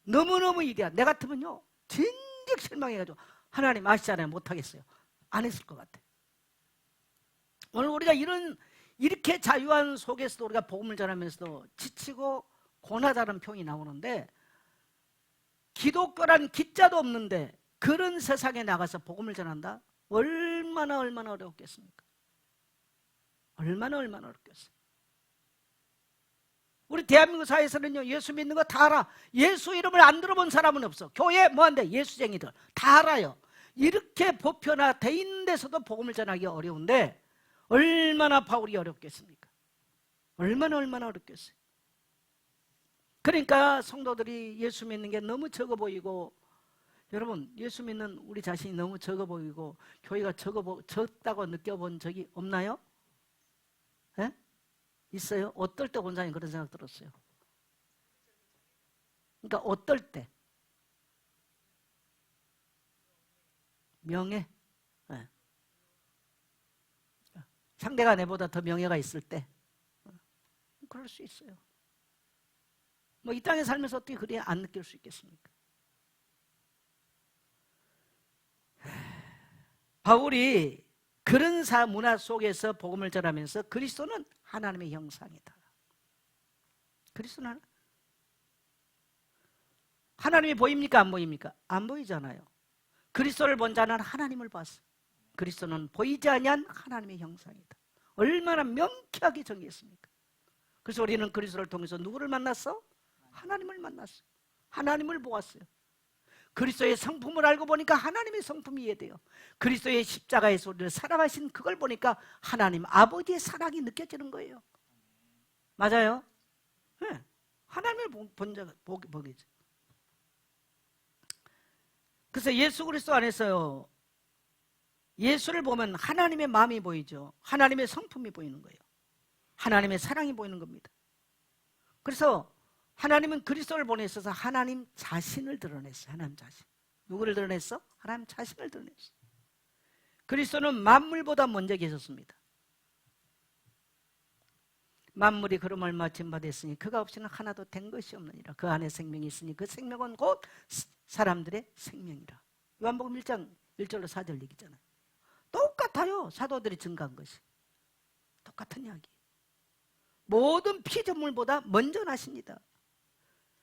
너무너무 이대한, 내 같으면요 진즉 실망해가지고 하나님 아시잖아요, 못하겠어요. 안 했을 것 같아. 오늘 우리가 이렇게 자유한 속에서도 우리가 복음을 전하면서도 지치고 고나다는 평이 나오는데, 기독교란 기자도 없는데 그런 세상에 나가서 복음을 전한다? 얼마나 어렵겠습니까? 얼마나 어렵겠어요. 우리 대한민국 사회에서는요, 예수 믿는 거 다 알아. 예수 이름을 안 들어본 사람은 없어. 교회 뭐한대? 예수쟁이들 다 알아요. 이렇게 보편화돼 있는 데서도 복음을 전하기 어려운데 얼마나 바울이 어렵겠습니까? 얼마나 어렵겠어요. 그러니까 성도들이 예수 믿는 게 너무 적어 보이고, 여러분 예수 믿는 우리 자신이 너무 적어 보이고 교회가 적다고 느껴본 적이 없나요? 예? 있어요? 어떨 때 원장님 그런 생각 들었어요? 그러니까 어떨 때? 명예? 예. 상대가 내보다 더 명예가 있을 때 그럴 수 있어요. 뭐 이 땅에 살면서 어떻게 그래 안 느낄 수 있겠습니까? 바울이 그런 문화 속에서 복음을 전하면서 그리스도는 하나님의 형상이다. 그리스도는 하나님이 보입니까? 안 보입니까? 안 보이잖아요. 그리스도를 본 자는 하나님을 봤어. 그리스도는 보이지 아니한 하나님의 형상이다. 얼마나 명쾌하게 정의했습니까? 그래서 우리는 그리스도를 통해서 누구를 만났어? 하나님을 만났어. 하나님을 보았어요. 그리스도의 성품을 알고 보니까 하나님의 성품이 이해돼요. 그리스도의 십자가에서 우리를 사랑하신 그걸 보니까 하나님 아버지의 사랑이 느껴지는 거예요. 맞아요? 네. 하나님을 본 자가 보겠죠. 그래서 예수 그리스도 안에서요, 예수를 보면 하나님의 마음이 보이죠. 하나님의 성품이 보이는 거예요. 하나님의 사랑이 보이는 겁니다. 그래서 하나님은 그리스도를 보내셔서 하나님 자신을 드러냈어요. 하나님 자신. 누구를 드러냈어? 하나님 자신을 드러냈어. 그리스도는 만물보다 먼저 계셨습니다. 만물이 그름을 마침 받았으니 그가 없이는 하나도 된 것이 없느니라. 그 안에 생명이 있으니 그 생명은 곧 사람들의 생명이라. 요한복음 1장 1절로 4절 얘기잖아요. 똑같아요. 사도들이 증거한 것이. 똑같은 이야기. 모든 피조물보다 먼저 나십니다.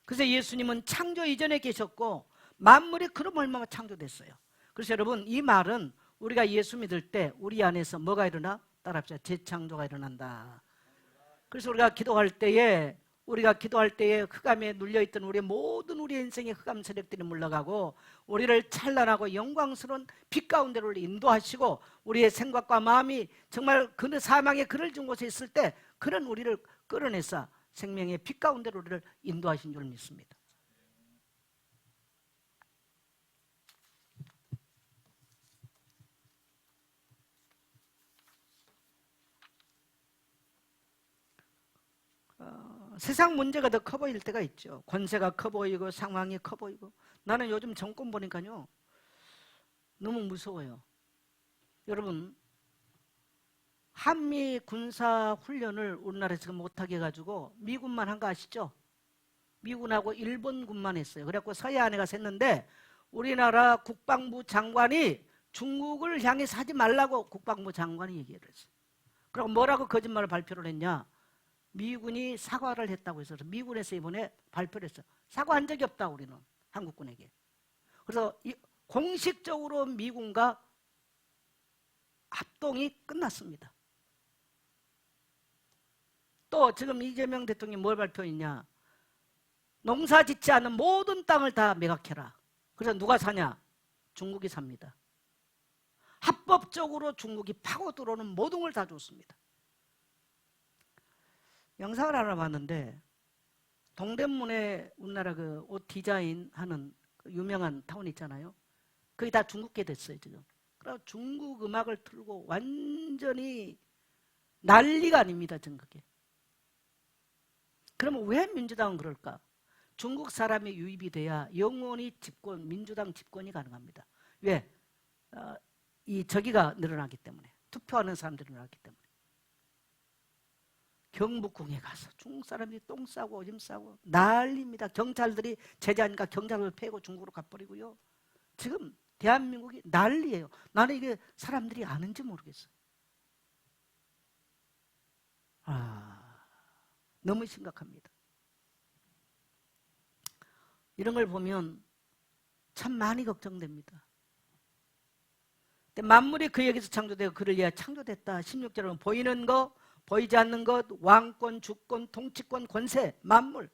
그래서 예수님은 창조 이전에 계셨고 만물이 그럼 얼마나 창조됐어요. 그래서 여러분 이 말은 우리가 예수 믿을 때 우리 안에서 뭐가 일어나? 따라합시다. 재창조가 일어난다. 그래서 우리가 기도할 때에 흑암에 눌려있던 우리의 모든 우리 인생의 흑암 세력들이 물러가고 우리를 찬란하고 영광스러운 빛 가운데로 인도하시고 우리의 생각과 마음이 정말 그 사망의 그늘 준 곳에 있을 때 그런 우리를 끌어내서 생명의 빛 가운데로 우리를 인도하신 줄 믿습니다. 세상 문제가 더 커 보일 때가 있죠. 권세가 커 보이고 상황이 커 보이고. 나는 요즘 정권 보니까요 너무 무서워요. 여러분 한미 군사 훈련을 우리나라에서 지금 못하게 해가지고 미군만 한 거 아시죠? 미군하고 일본군만 했어요. 그래갖고 서해안에 가서 했는데 우리나라 국방부 장관이 중국을 향해서 하지 말라고 국방부 장관이 얘기를 했어요. 그리고 뭐라고 거짓말을 발표를 했냐? 미군이 사과를 했다고 해서 미군에서 이번에 발표를 했어요. 사과한 적이 없다 우리는 한국군에게. 그래서 공식적으로 미군과 합동이 끝났습니다. 또 지금 이재명 대통령이 뭘 발표했냐? 농사 짓지 않은 모든 땅을 다 매각해라. 그래서 누가 사냐? 중국이 삽니다. 합법적으로 중국이 파고 들어오는 모든 걸 다 줬습니다. 영상을 하나 봤는데 동대문에 우리나라 그 옷 디자인 하는 그 유명한 타운 있잖아요. 거기 다 중국계 됐어요 지금. 그리고 중국 음악을 틀고 완전히 난리가 아닙니다. 전국에. 그러면 왜 민주당은 그럴까? 중국 사람이 유입이 돼야 영원히 집권, 민주당 집권이 가능합니다. 왜? 이 저기가 늘어나기 때문에, 투표하는 사람들이 늘어나기 때문에. 경복궁에 가서 중국 사람들이 똥 싸고 오줌 싸고 난리입니다. 경찰들이 제재하니까 경찰을 패고 중국으로 가버리고요. 지금 대한민국이 난리예요. 나는 이게 사람들이 아는지 모르겠어요. 너무 심각합니다. 이런 걸 보면 참 많이 걱정됩니다. 만물이 그에게서 창조되고 그를 위하여 창조됐다. 16절은 보이는 것, 보이지 않는 것, 왕권, 주권, 통치권, 권세, 만물.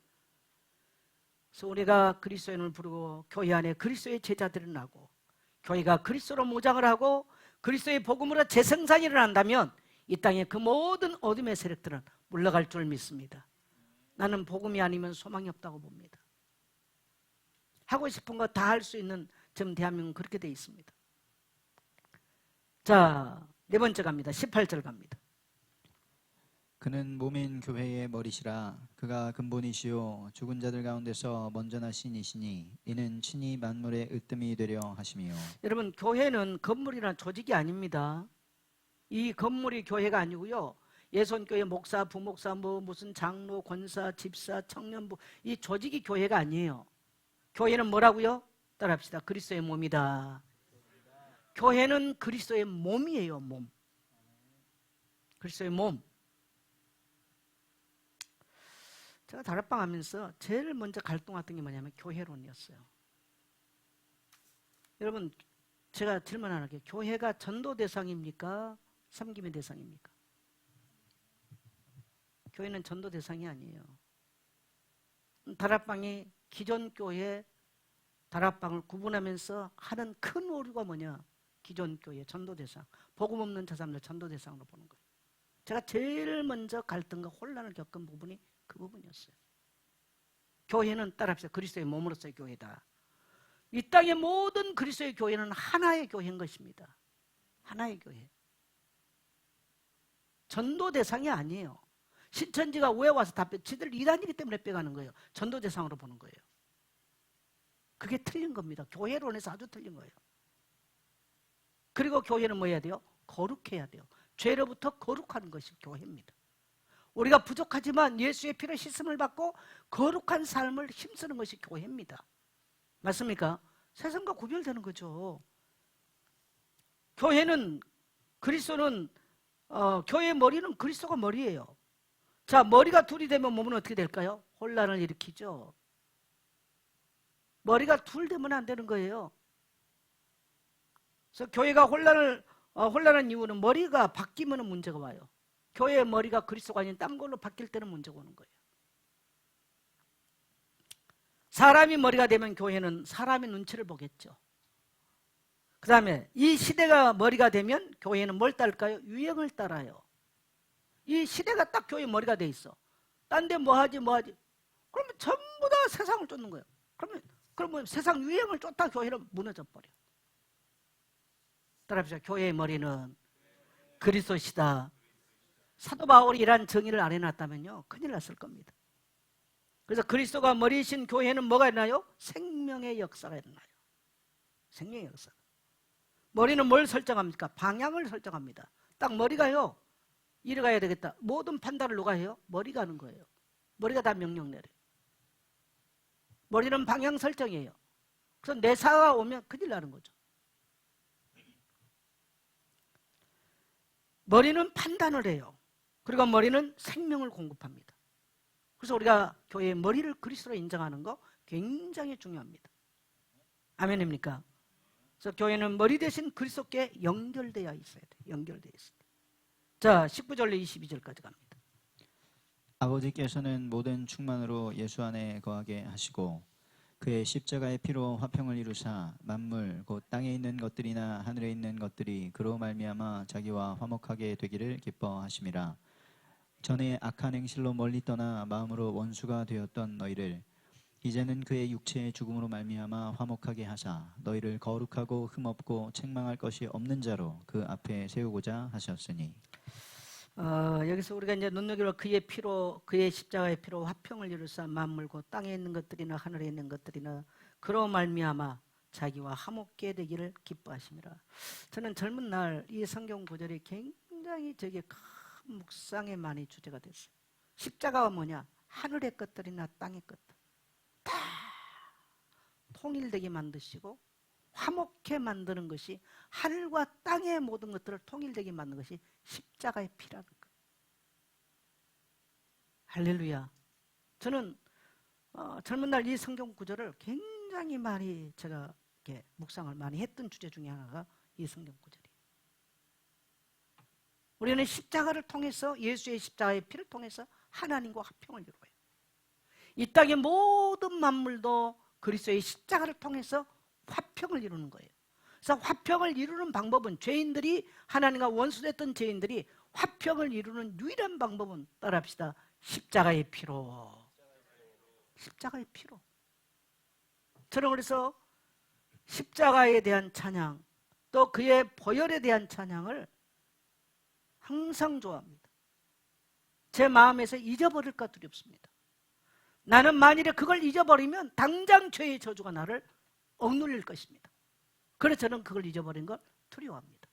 그래서 우리가 그리스도인을 부르고 교회 안에 그리스도의 제자들을 나고 교회가 그리스도로 무장을 하고 그리스도의 복음으로 재생산이 일어난다면 이 땅의 그 모든 어둠의 세력들은 물러갈 줄 믿습니다. 나는 복음이 아니면 소망이 없다고 봅니다. 하고 싶은 거 다 할 수 있는 지금 대한민국은 그렇게 돼 있습니다. 자, 네 번째 갑니다. 18절 갑니다. 그는 몸인 교회의 머리시라. 그가 근본이시요 죽은 자들 가운데서 먼저 나신 이시니 이는 친히 만물의 으뜸이 되려 하심이요. 여러분, 교회는 건물이나 조직이 아닙니다. 이 건물이 교회가 아니고요. 예손교회 목사, 부목사, 무슨 장로, 권사, 집사, 청년부, 이 조직이 교회가 아니에요. 교회는 뭐라고요? 따라합시다. 그리스도의 몸이다. 교회는 그리스도의 몸이에요. 몸. 그리스도의 몸. 제가 다락방 하면서 제일 먼저 갈등했던 게 뭐냐면 교회론이었어요. 여러분, 제가 질문 하나 할게요. 교회가 전도 대상입니까? 섬김의 대상입니까? 교회는 전도 대상이 아니에요. 다락방이 기존 교회 다락방을 구분하면서 하는 큰 오류가 뭐냐? 기존 교회 전도 대상, 복음 없는 저 사람들 전도 대상으로 보는 거예요. 제가 제일 먼저 갈등과 혼란을 겪은 부분이 그 부분이었어요. 교회는 따라합시다. 그리스도의 몸으로서의 교회다. 이 땅의 모든 그리스도의 교회는 하나의 교회인 것입니다. 하나의 교회. 전도 대상이 아니에요. 신천지가 왜 와서 다 지들 이단이기 때문에 빼가는 거예요. 전도 대상으로 보는 거예요. 그게 틀린 겁니다. 교회론에서 아주 틀린 거예요. 그리고 교회는 뭐 해야 돼요? 거룩해야 돼요. 죄로부터 거룩하는 것이 교회입니다. 우리가 부족하지만 예수의 피로 씻음을 받고 거룩한 삶을 힘쓰는 것이 교회입니다. 맞습니까? 세상과 구별되는 거죠. 교회는 그리스도는 교회의 머리는 그리스도가 머리예요. 자, 머리가 둘이 되면 몸은 어떻게 될까요? 혼란을 일으키죠. 머리가 둘 되면 안 되는 거예요. 그래서 교회가 혼란한 이유는 머리가 바뀌면 문제가 와요. 교회의 머리가 그리스도가 아닌 딴 걸로 바뀔 때는 문제가 오는 거예요. 사람이 머리가 되면 교회는 사람의 눈치를 보겠죠. 그 다음에 이 시대가 머리가 되면 교회는 뭘 따를까요? 유행을 따라요. 이 시대가 딱 교회 머리가 돼 있어. 딴 데 뭐 하지? 그러면 전부 다 세상을 쫓는 거예요. 그러면 세상 유행을 쫓다 교회는 무너져 버려. 따라합시다. 교회의 머리는 그리스도시다. 사도 바울이 이러한 정의를 안 해놨다면요 큰일 났을 겁니다. 그래서 그리스도가 머리이신 교회는 뭐가 일어나요? 생명의 역사가 일어나요. 생명의 역사. 머리는 뭘 설정합니까? 방향을 설정합니다. 딱 머리가요 이리 가야 되겠다. 모든 판단을 누가 해요? 머리가 하는 거예요. 머리가 다 명령 내려요. 머리는 방향 설정이에요. 그래서 내사가 오면 큰일 나는 거죠. 머리는 판단을 해요. 그리고 머리는 생명을 공급합니다. 그래서 우리가 교회의 머리를 그리스도로 인정하는 거 굉장히 중요합니다. 아멘입니까? 그래서 교회는 머리 대신 그리스도께 연결되어 있어야 돼요. 연결되어 있어야 돼요. 자, 19절로 22절까지 갑니다. 아버지께서는 모든 충만으로 예수 안에 거하게 하시고 그의 십자가의 피로 화평을 이루사 만물 곧 땅에 있는 것들이나 하늘에 있는 것들이 그로 말미암아 자기와 화목하게 되기를 기뻐하심이라. 전에 악한 행실로 멀리 떠나 마음으로 원수가 되었던 너희를 이제는 그의 육체의 죽음으로 말미암아 화목하게 하사 너희를 거룩하고 흠없고 책망할 것이 없는 자로 그 앞에 세우고자 하셨으니. 여기서 우리가 이제 눈여겨볼 그의 피로, 그의 십자가의 피로 화평을 이루사 만물고 땅에 있는 것들이나 하늘에 있는 것들이나 그로 말미암아 자기와 화목게 되기를 기뻐하심이라. 저는 젊은 날 이 성경 구절이 굉장히 저게 큰 묵상에 많이 주제가 됐어요. 십자가가 뭐냐? 하늘의 것들이나 땅의 것들 다 통일되게 만드시고 화목해 만드는 것이, 하늘과 땅의 모든 것들을 통일되게 만드는 것이 십자가의 피라는 거예요. 할렐루야. 저는 젊은 날 이 성경 구절을 굉장히 많이 제가 이렇게 묵상을 많이 했던 주제 중에 하나가 이 성경 구절이에요. 우리는 십자가를 통해서, 예수의 십자가의 피를 통해서 하나님과 화평을 이루어요. 이 땅의 모든 만물도 그리스도의 십자가를 통해서 화평을 이루는 거예요. 그래서 화평을 이루는 방법은, 죄인들이, 하나님과 원수됐던 죄인들이 화평을 이루는 유일한 방법은, 따라합시다, 십자가의 피로. 십자가의 피로. 저는 그래서 십자가에 대한 찬양, 또 그의 보혈에 대한 찬양을 항상 좋아합니다. 제 마음에서 잊어버릴까 두렵습니다. 나는 만일에 그걸 잊어버리면 당장 죄의 저주가 나를 억눌릴 것입니다. 그래서 저는 그걸 잊어버린 걸 두려워합니다.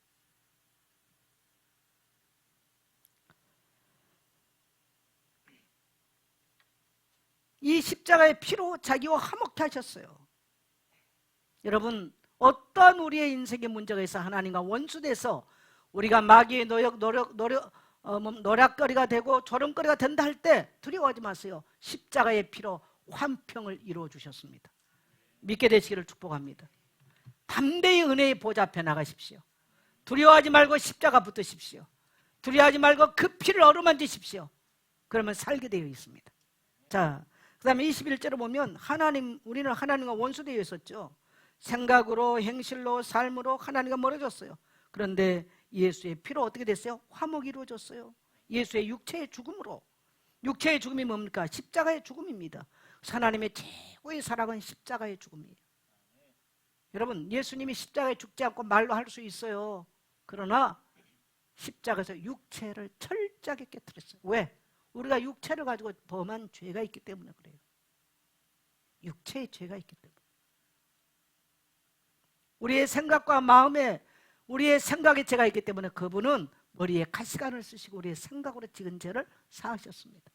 이 십자가의 피로 자기와 화목케 하셨어요. 여러분, 어떤 우리의 인생의 문제가 있어 하나님과 원수돼서 우리가 마귀의 노략거리가 되고 조롱거리가 된다 할 때 두려워하지 마세요. 십자가의 피로 화평을 이루어 주셨습니다. 믿게 되시기를 축복합니다. 담대히 은혜의 보좌 앞에 나가십시오. 두려워하지 말고 십자가 붙으십시오. 두려워하지 말고 그 피를 어루만지십시오. 그러면 살게 되어 있습니다. 자, 그 다음에 21절을 보면 우리는 하나님과 원수되어 있었죠. 생각으로, 행실로, 삶으로 하나님과 멀어졌어요. 그런데 예수의 피로 어떻게 됐어요? 화목이 이루어졌어요. 예수의 육체의 죽음으로. 육체의 죽음이 뭡니까? 십자가의 죽음입니다. 하나님의 최고의 사랑은 십자가의 죽음이에요. 여러분, 예수님이 십자가에 죽지 않고 말로 할 수 있어요. 그러나 십자가에서 육체를 철저하게 깨뜨렸어요. 왜? 우리가 육체를 가지고 범한 죄가 있기 때문에 그래요. 육체의 죄가 있기 때문에. 우리의 생각과 마음에, 우리의 생각의 죄가 있기 때문에 그분은 머리에 가시관을 쓰시고 우리의 생각으로 지은 죄를 사하셨습니다.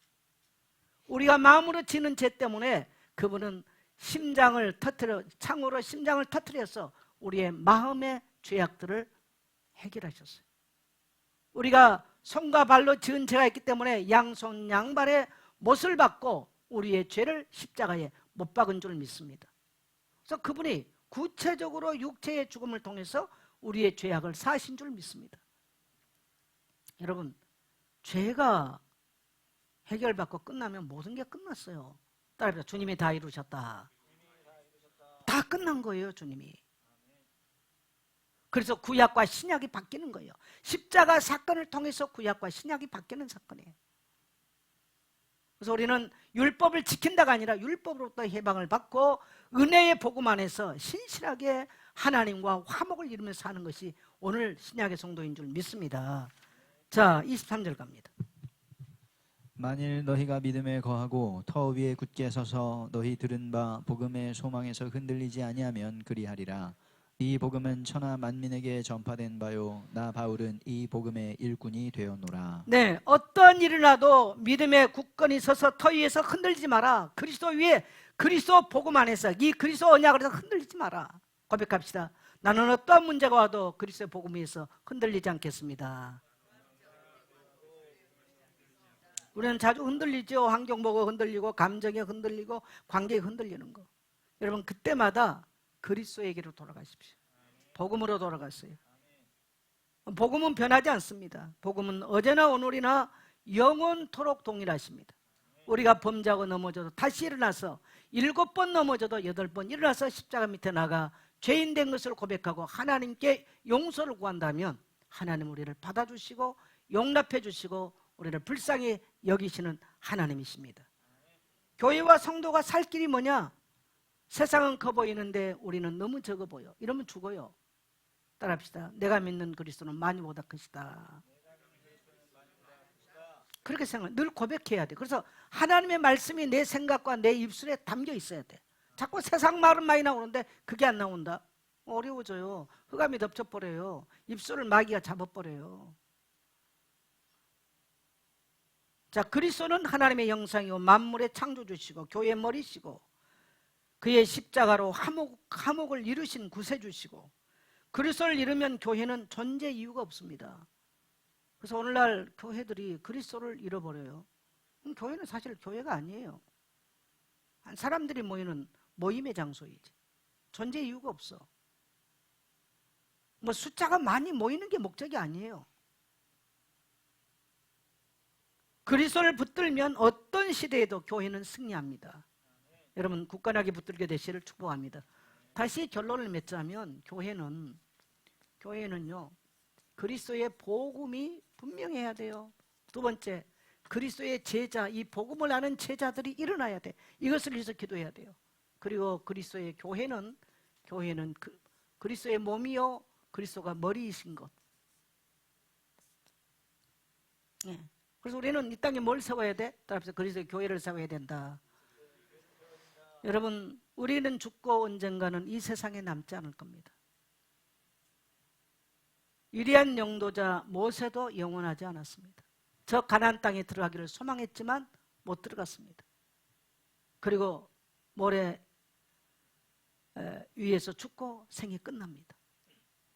우리가 마음으로 지는 죄 때문에 그분은 창으로 심장을 터뜨려서 우리의 마음의 죄악들을 해결하셨어요. 우리가 손과 발로 지은 죄가 있기 때문에 양손 양발에 못을 박고 우리의 죄를 십자가에 못 박은 줄 믿습니다. 그래서 그분이 구체적으로 육체의 죽음을 통해서 우리의 죄악을 사하신 줄 믿습니다. 여러분, 죄가 해결받고 끝나면 모든 게 끝났어요. 따라합시다. 주님이 다 이루셨다. 다 끝난 거예요, 주님이. 그래서 구약과 신약이 바뀌는 거예요. 십자가 사건을 통해서 구약과 신약이 바뀌는 사건이에요. 그래서 우리는 율법을 지킨다가 아니라 율법으로부터 해방을 받고 은혜의 복음 안에서 신실하게 하나님과 화목을 이루면서 사는 것이 오늘 신약의 성도인 줄 믿습니다. 자, 23절 갑니다. 만일 너희가 믿음에 거하고 터 위에 굳게 서서 너희 들은 바 복음의 소망에서 흔들리지 아니하면 그리하리라. 이 복음은 천하 만민에게 전파된 바요 나 바울은 이 복음의 일꾼이 되었노라. 네, 어떤 일이 나도 믿음에 굳건히 서서 터 위에서 흔들리지 마라. 그리스도 위에, 그리스도 복음 안에서 이 그리스도 언약을 해서 흔들리지 마라. 고백합시다. 나는 어떠한 문제가 와도 그리스도의 복음 위에서 흔들리지 않겠습니다. 우리는 자주 흔들리죠. 환경 보고 흔들리고, 감정에 흔들리고, 관계에 흔들리는 거. 여러분, 그때마다 그리스도에게로 돌아가십시오. 복음으로 돌아갔어요. 복음은 변하지 않습니다. 복음은 어제나 오늘이나 영원토록 동일하십니다. 우리가 범죄하고 넘어져도 다시 일어나서 7번 넘어져도 8번 일어나서 십자가 밑에 나가 죄인 된 것을 고백하고 하나님께 용서를 구한다면 하나님 우리를 받아주시고 용납해 주시고 우리를 불쌍히 여기시는 하나님이십니다. 교회와 성도가 살 길이 뭐냐? 세상은 커 보이는데 우리는 너무 적어 보여. 이러면 죽어요. 따라합시다. 내가 믿는 그리스도는 많이보다 크시다. 그렇게 생각, 늘 고백해야 돼. 그래서 하나님의 말씀이 내 생각과 내 입술에 담겨 있어야 돼. 자꾸 세상 말은 많이 나오는데 그게 안 나온다? 어려워져요. 흑암이 덮쳐버려요. 입술을 마귀가 잡아버려요. 자, 그리스도는 하나님의 형상이요 만물의 창조주시고 교회의 머리시고 그의 십자가로 화목을 이루신 구세주시고 그리스도를 잃으면 교회는 존재 이유가 없습니다. 그래서 오늘날 교회들이 그리스도를 잃어버려요. 교회는 사실 교회가 아니에요. 한 사람들이 모이는 모임의 장소이지. 존재 이유가 없어. 뭐 숫자가 많이 모이는 게 목적이 아니에요. 그리스도를 붙들면 어떤 시대에도 교회는 승리합니다. 여러분 굳건하게 붙들게 되시기를 축복합니다. 다시 결론을 맺자면 교회는요 그리스도의 복음이 분명해야 돼요. 두 번째, 그리스도의 제자, 이 복음을 아는 제자들이 일어나야 돼. 이것을 위해서 기도해야 돼요. 그리고 그리스도의 교회는 그리스도의 몸이요 그리스도가 머리이신 것. 예. 그래서 우리는 이 땅에 뭘 세워야 돼? 따라서 그리스도의 교회를 세워야 된다. 여러분 우리는 죽고 언젠가는 이 세상에 남지 않을 겁니다. 위대한 영도자 모세도 영원하지 않았습니다. 저 가나안 땅에 들어가기를 소망했지만 못 들어갔습니다. 그리고 모래 위에서 죽고 생이 끝납니다.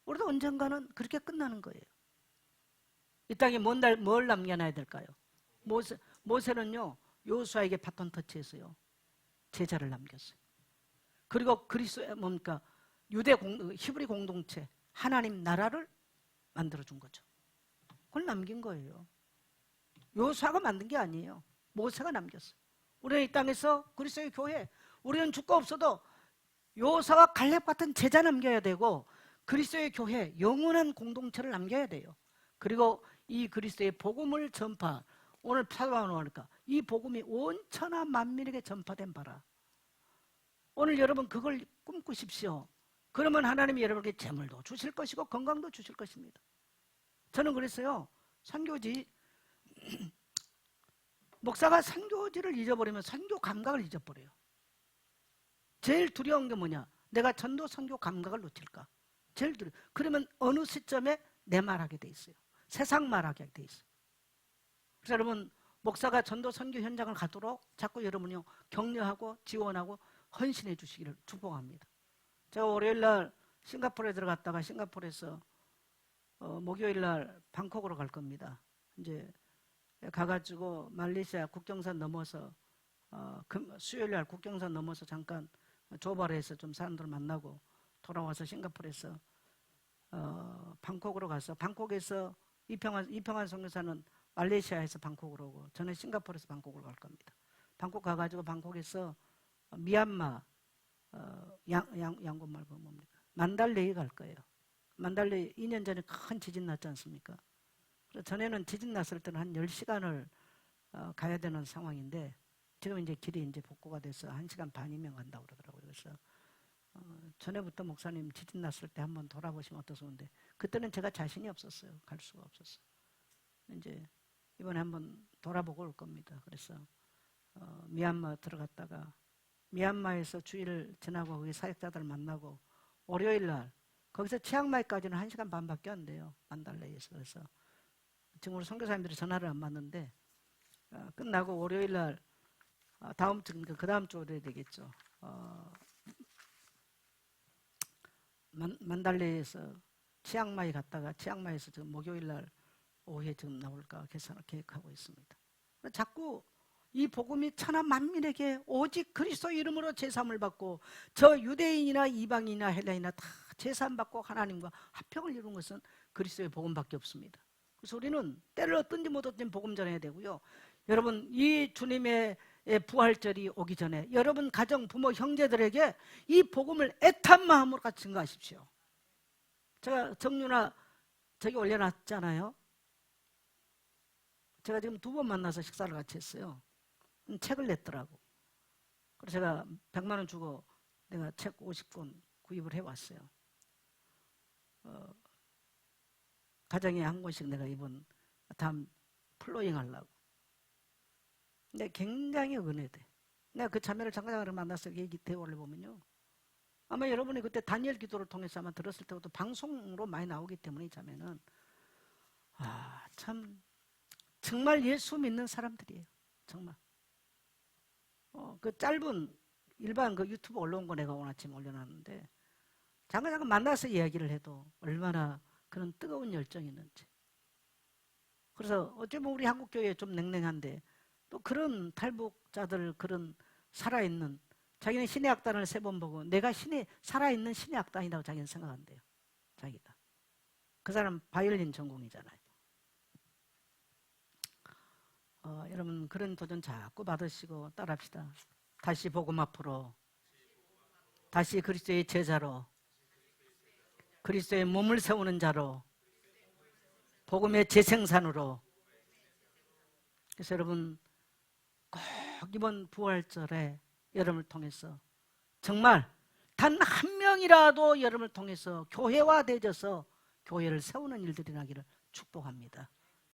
우리도 언젠가는 그렇게 끝나는 거예요. 이 땅에 뭘 남겨놔야 될까요? 모세는요 여호수아에게 바톤 터치했어요. 제자를 남겼어요. 그리고 그리스도의 뭡니까? 히브리 공동체 하나님 나라를 만들어준 거죠. 그걸 남긴 거예요. 여호수아가 만든 게 아니에요. 모세가 남겼어요. 우리는 이 땅에서 그리스도의 교회, 우리는 죽고 없어도 여호수아와 갈렙 같은 제자 남겨야 되고 그리스도의 교회, 영원한 공동체를 남겨야 돼요. 그리고 이 그리스도의 복음을 전파, 오늘 사도바울은 하니까 이 복음이 온 천하 만민에게 전파된 바라. 오늘 여러분 그걸 꿈꾸십시오. 그러면 하나님이 여러분에게 재물도 주실 것이고 건강도 주실 것입니다. 저는 그랬어요. 선교지 목사가 선교지를 잊어버리면 선교 감각을 잊어버려요. 제일 두려운 게 뭐냐? 내가 전도 선교 감각을 놓칠까? 제일 두려워. 그러면 어느 시점에 내 말하게 돼 있어요. 세상 말하게 돼 있어요. 그래서 여러분 목사가 전도 선교 현장을 가도록 자꾸 여러분이 격려하고 지원하고 헌신해 주시기를 축복합니다. 제가 월요일날 싱가포르에 들어갔다가 싱가포르에서 목요일날 방콕으로 갈 겁니다. 이제 가가지고 말레이시아 국경선 넘어서 수요일날 국경선 넘어서 잠깐 조바르에서 좀 사람들 만나고 돌아와서 싱가포르에서 방콕으로 가서 방콕에서 이평환 선교사는 말레이시아에서 방콕으로 오고 저는 싱가포르에서 방콕으로 갈 겁니다. 방콕 가가지고 방콕에서 미얀마 양곤 말고 뭡니까? 만달레이 갈 거예요. 만달레이 2년 전에 큰 지진 났지 않습니까? 그래서 전에는 지진 났을 때는 한 10시간을 가야 되는 상황인데 지금 이제 길이 이제 복구가 돼서 1시간 반이면 간다고 그러더라고요. 그래서 전에부터 목사님 지진 났을 때 한번 돌아보시면 어떠신데 그때는 제가 자신이 없었어요. 갈 수가 없었어요. 이제 이번에 한번 돌아보고 올 겁니다. 그래서 미얀마 들어갔다가 미얀마에서 주일을 지나고 거기 사역자들 만나고 월요일날 거기서 치앙마이까지는 1시간 반밖에 안 돼요. 만달레이에서. 그래서 지금 우리 선교사님들이 전화를 안 받는데 끝나고 월요일날 다음 주, 그 다음 주에 되겠죠. 만달레이에서 치앙마이 갔다가 치앙마이에서 지금 목요일날 오후에 지금 나올까 계획하고 있습니다. 자꾸 이 복음이 천하 만민에게 오직 그리스도 이름으로 제사함을 받고 저 유대인이나 이방인이나 헬라인이나 다 제사함 받고 하나님과 합평을 이룬 것은 그리스도의 복음밖에 없습니다. 그래서 우리는 때를 얻든지 못 얻든지 복음 전해야 되고요. 여러분 이 주님의 부활절이 오기 전에 여러분 가정, 부모, 형제들에게 이 복음을 애탄 마음으로 같이 증거하십시오. 제가 정윤아 저기 올려놨잖아요. 제가 지금 2번 만나서 식사를 같이 했어요. 책을 냈더라고. 그래서 제가 100만 원 주고 내가 책 50권 구입을 해왔어요. 가정에 한 권씩 내가 이번 다음 플로잉 하려고. 근데 굉장히 은혜돼. 내가 그 자매를 장가장을 만나서 얘기 대화를 보면요. 아마 여러분이 그때 다니엘 기도를 통해서 아마 들었을 때부터 방송으로 많이 나오기 때문에 이 자매는 참 정말 예수 믿는 사람들이에요. 정말. 그 짧은 일반 그 유튜브 올라온 거 내가 오늘 아침에 올려놨는데 잠깐 만나서 이야기를 해도 얼마나 그런 뜨거운 열정이 있는지. 그래서 어쩌면 우리 한국교회 좀 냉랭한데 또 그런 탈북자들 그런 살아있는 자기는 신의 악단을 3번 보고 내가 살아있는 신의 악단이라고 자기는 생각한대요. 자기가. 그 사람 바이올린 전공이잖아요. 여러분 그런 도전 자꾸 받으시고 따라합시다. 다시 복음 앞으로, 다시 그리스도의 제자로, 그리스도의 몸을 세우는 자로, 복음의 재생산으로. 그래서 여러분 꼭 이번 부활절에 여러분을 통해서 정말 단 한 명이라도 여러분을 통해서 교회화되어서 교회를 세우는 일들이 나기를 축복합니다.